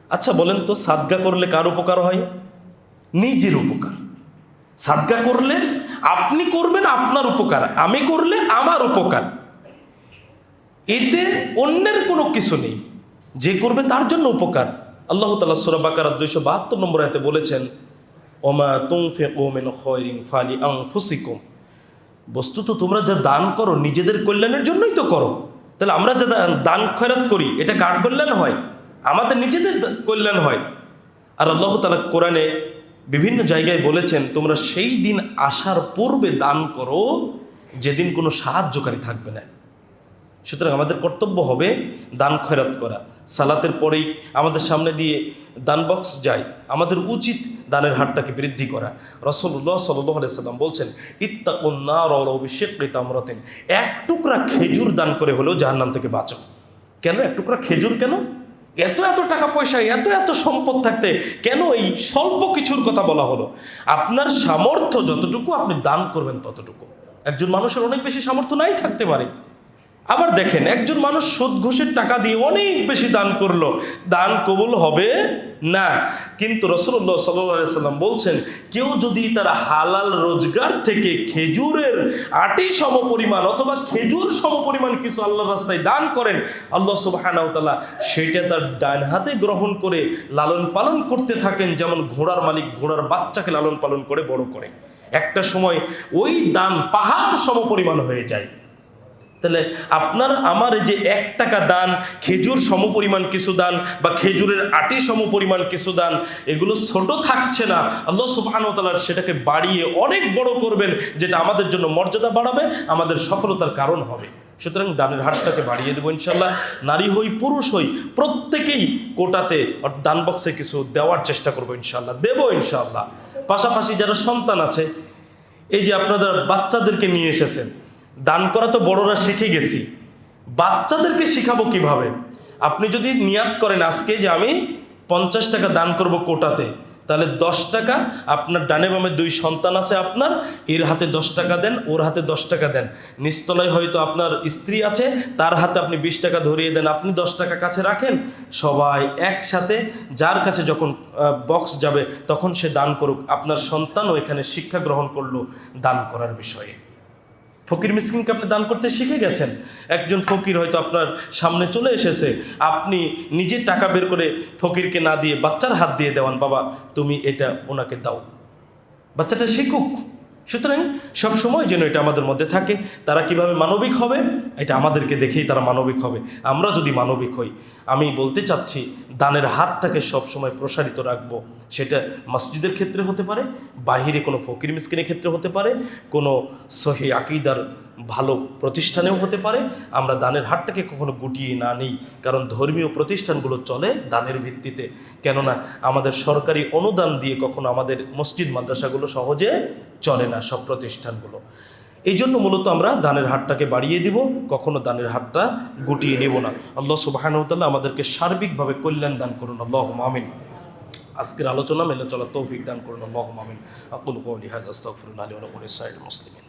আচ্ছা বলেন তো, সাদগা করলে কার উপকার হয়? নিজের উপকার। সাদগা করলে আপনি করবেন আপনার উপকার, আমি করলে আমার উপকার, এতে অন্যের কোনো কিছু নেই, যে করবে তার জন্য উপকার। আল্লাহ তাআলা সূরা বাকারা 272 নম্বর আয়াতে বলেছেন, ওমা তুনফিকু মিন খায়রিন ফালি আনফুসিকুম, বস্তুত তোমরা যা দান করো নিজেদের কল্যাণের জন্যই তো করো। তাহলে আমরা যা দান খয়রাত করি এটা কার কল্যাণ হয়? আমাদের নিজেদের কল্যাণ হয়। আর আল্লাহ তাআলা কোরআনে বিভিন্ন জায়গায় বলেছেন, তোমরা সেই দিন আসার পূর্বে দান করো যেদিন কোনো সাহায্যকারী থাকবে না। সুতরাং আমাদের কর্তব্য হবে দান খয়রাত করা। সালাতের পরেই আমাদের সামনে দিয়ে দান বক্স যায়, আমাদের উচিত দানের হারটাকে বৃদ্ধি করা। রাসূলুল্লাহ সাল্লাল্লাহু আলাইহি সাল্লাম বলছেন, ইত্তাকুন নার ওয়ালাউ বিশিক্কি তামরাতিন, এক টুকরা খেজুর দান করে হলেও জাহান্নাম থেকে বাঁচো। কেন এক টুকরা খেজুর? কেন এত এত টাকা পয়সা, এত এত সম্পদ থাকতে কেন এই স্বল্প কিছুর কথা বলা হলো? আপনার সামর্থ্য যতটুকু আপনি দান করবেন ততটুকু। একজন মানুষের অনেক বেশি সামর্থ্য নাই থাকতে পারে। আবার দেখেন, একজন মানুষ সুদ ঘুষের টাকা দিয়ে অনেক বেশি দান করলো, দান কবুল হবে না। কিন্তু রাসূলুল্লাহ সাল্লাল্লাহু আলাইহি সাল্লাম বলছেন, কেউ যদি তার হালাল রোজগার থেকে খেজুরের আটি সমপরিমাণ অথবা খেজুর সমপরিমাণ কিছু আল্লাহর রাস্তায় দান করেন, আল্লাহ সুবহানাহু ওয়া তাআলা সেটা তার ডান হাতে গ্রহণ করে লালন পালন করতে থাকেন, যেমন ঘোড়ার মালিক ঘোড়ার বাচ্চাকে লালন পালন করে বড় করে। একটা সময় ওই দান পাহাড় সমপরিমাণ হয়ে যায়। তাহলে আপনার আমার এই যে 1 টাকা দান, খেজুর সমপরিমাণ কিছু দান বা খেজুরের আটি সমপরিমাণ কিছু দান, এগুলো ছোট থাকছে না। আল্লাহ সুবহানাহু ওয়া তাআলা সেটাকে বাড়িয়ে অনেক বড় করবেন, যেটা আমাদের জন্য মর্যাদা বাড়াবে, আমাদের সফলতার কারণ হবে। সুতরাং দানের হারটাকে বাড়িয়ে দেবো ইনশাল্লাহ। নারী হই পুরুষ হই প্রত্যেকেই কোটাতে দান বক্সে কিছু দেওয়ার চেষ্টা করবো ইনশাল্লাহ, দেবো ইনশাল্লাহ। পাশাপাশি যারা সন্তান আছে, এই যে আপনারা বাচ্চাদেরকে নিয়ে এসেছেন, দান করা তো বড়রা শিখে গেছি, বাচ্চাদেরকে শিখাবো কিভাবে? আপনি যদি নিয়াত করেন আজকে যে আমি 50 টাকা দান করব কোটাতে, তাহলে 10 টাকা আপনার ডানে বামে 2 সন্তান আছে আপনার, এর হাতে 10 টাকা দেন, ওর হাতে 10 টাকা দেন। নিচতলায় হয়তো আপনার স্ত্রী আছে, তার হাতে আপনি 20 টাকা ধরিয়ে দেন, আপনি 10 টাকা কাছে রাখেন। সবাই একসাথে যার কাছে যখন বক্স যাবে তখন সে দান করুক। আপনার সন্তানও এখানে শিক্ষা গ্রহণ করলো দান করার বিষয়ে। ফকির মিসকিনকে আপনি দান করতে শিখে গেছেন। একজন ফকির হয়তো আপনার সামনে চলে এসেছে, আপনি নিজে টাকা বের করে ফকিরকে না দিয়ে বাচ্চার হাত দিয়ে দেওয়ান, বাবা তুমি এটা ওনাকে দাও, বাচ্চাটা শিখুক। সুতরাং সবসময় যেন এটা আমাদের মধ্যে থাকে। তারা কিভাবে মানবিক হবে এটা আমাদেরকে দেখেই তারা মানবিক হবে। আমরা যদি মানবিক হই, আমি বলতে চাচ্ছি দানের হাতটাকে সবসময় প্রসারিত রাখবো। সেটা মসজিদের ক্ষেত্রে হতে পারে, বাহিরে কোনো ফকির মিসকিনের ক্ষেত্রে হতে পারে, কোনো সহি আকীদার ভালো প্রতিষ্ঠানেও হতে পারে। আমরা দানের হাতটাকে কখনো গুটিয়ে না নিই, কারণ ধর্মীয় প্রতিষ্ঠানগুলো চলে দানের ভিত্তিতে। কেননা আমাদের সরকারি অনুদান দিয়ে কখনো আমাদের মসজিদ মাদ্রাসাগুলো সহজে চলে না, সব প্রতিষ্ঠানগুলো। এই জন্য মূলত আমরা দানের হারটাকে বাড়িয়ে দিব, কখনো দানের হারটা গুটিয়ে নেব না। আল্লাহ সুবহানাহু ওয়া তাআলা আমাদেরকে সার্বিকভাবে কল্যাণ দান করুন, আল্লাহুম্মা আমিন। আজকের আলোচনা মেনে চলার তৌফিক দান করুন, আল্লাহুম্মা আমিন। আকুলু কওলি হাযা আস্তাগফিরুল্লাহ লি ওয়া লাকুম ওয়া লিসাইরিল মুসলিমিন।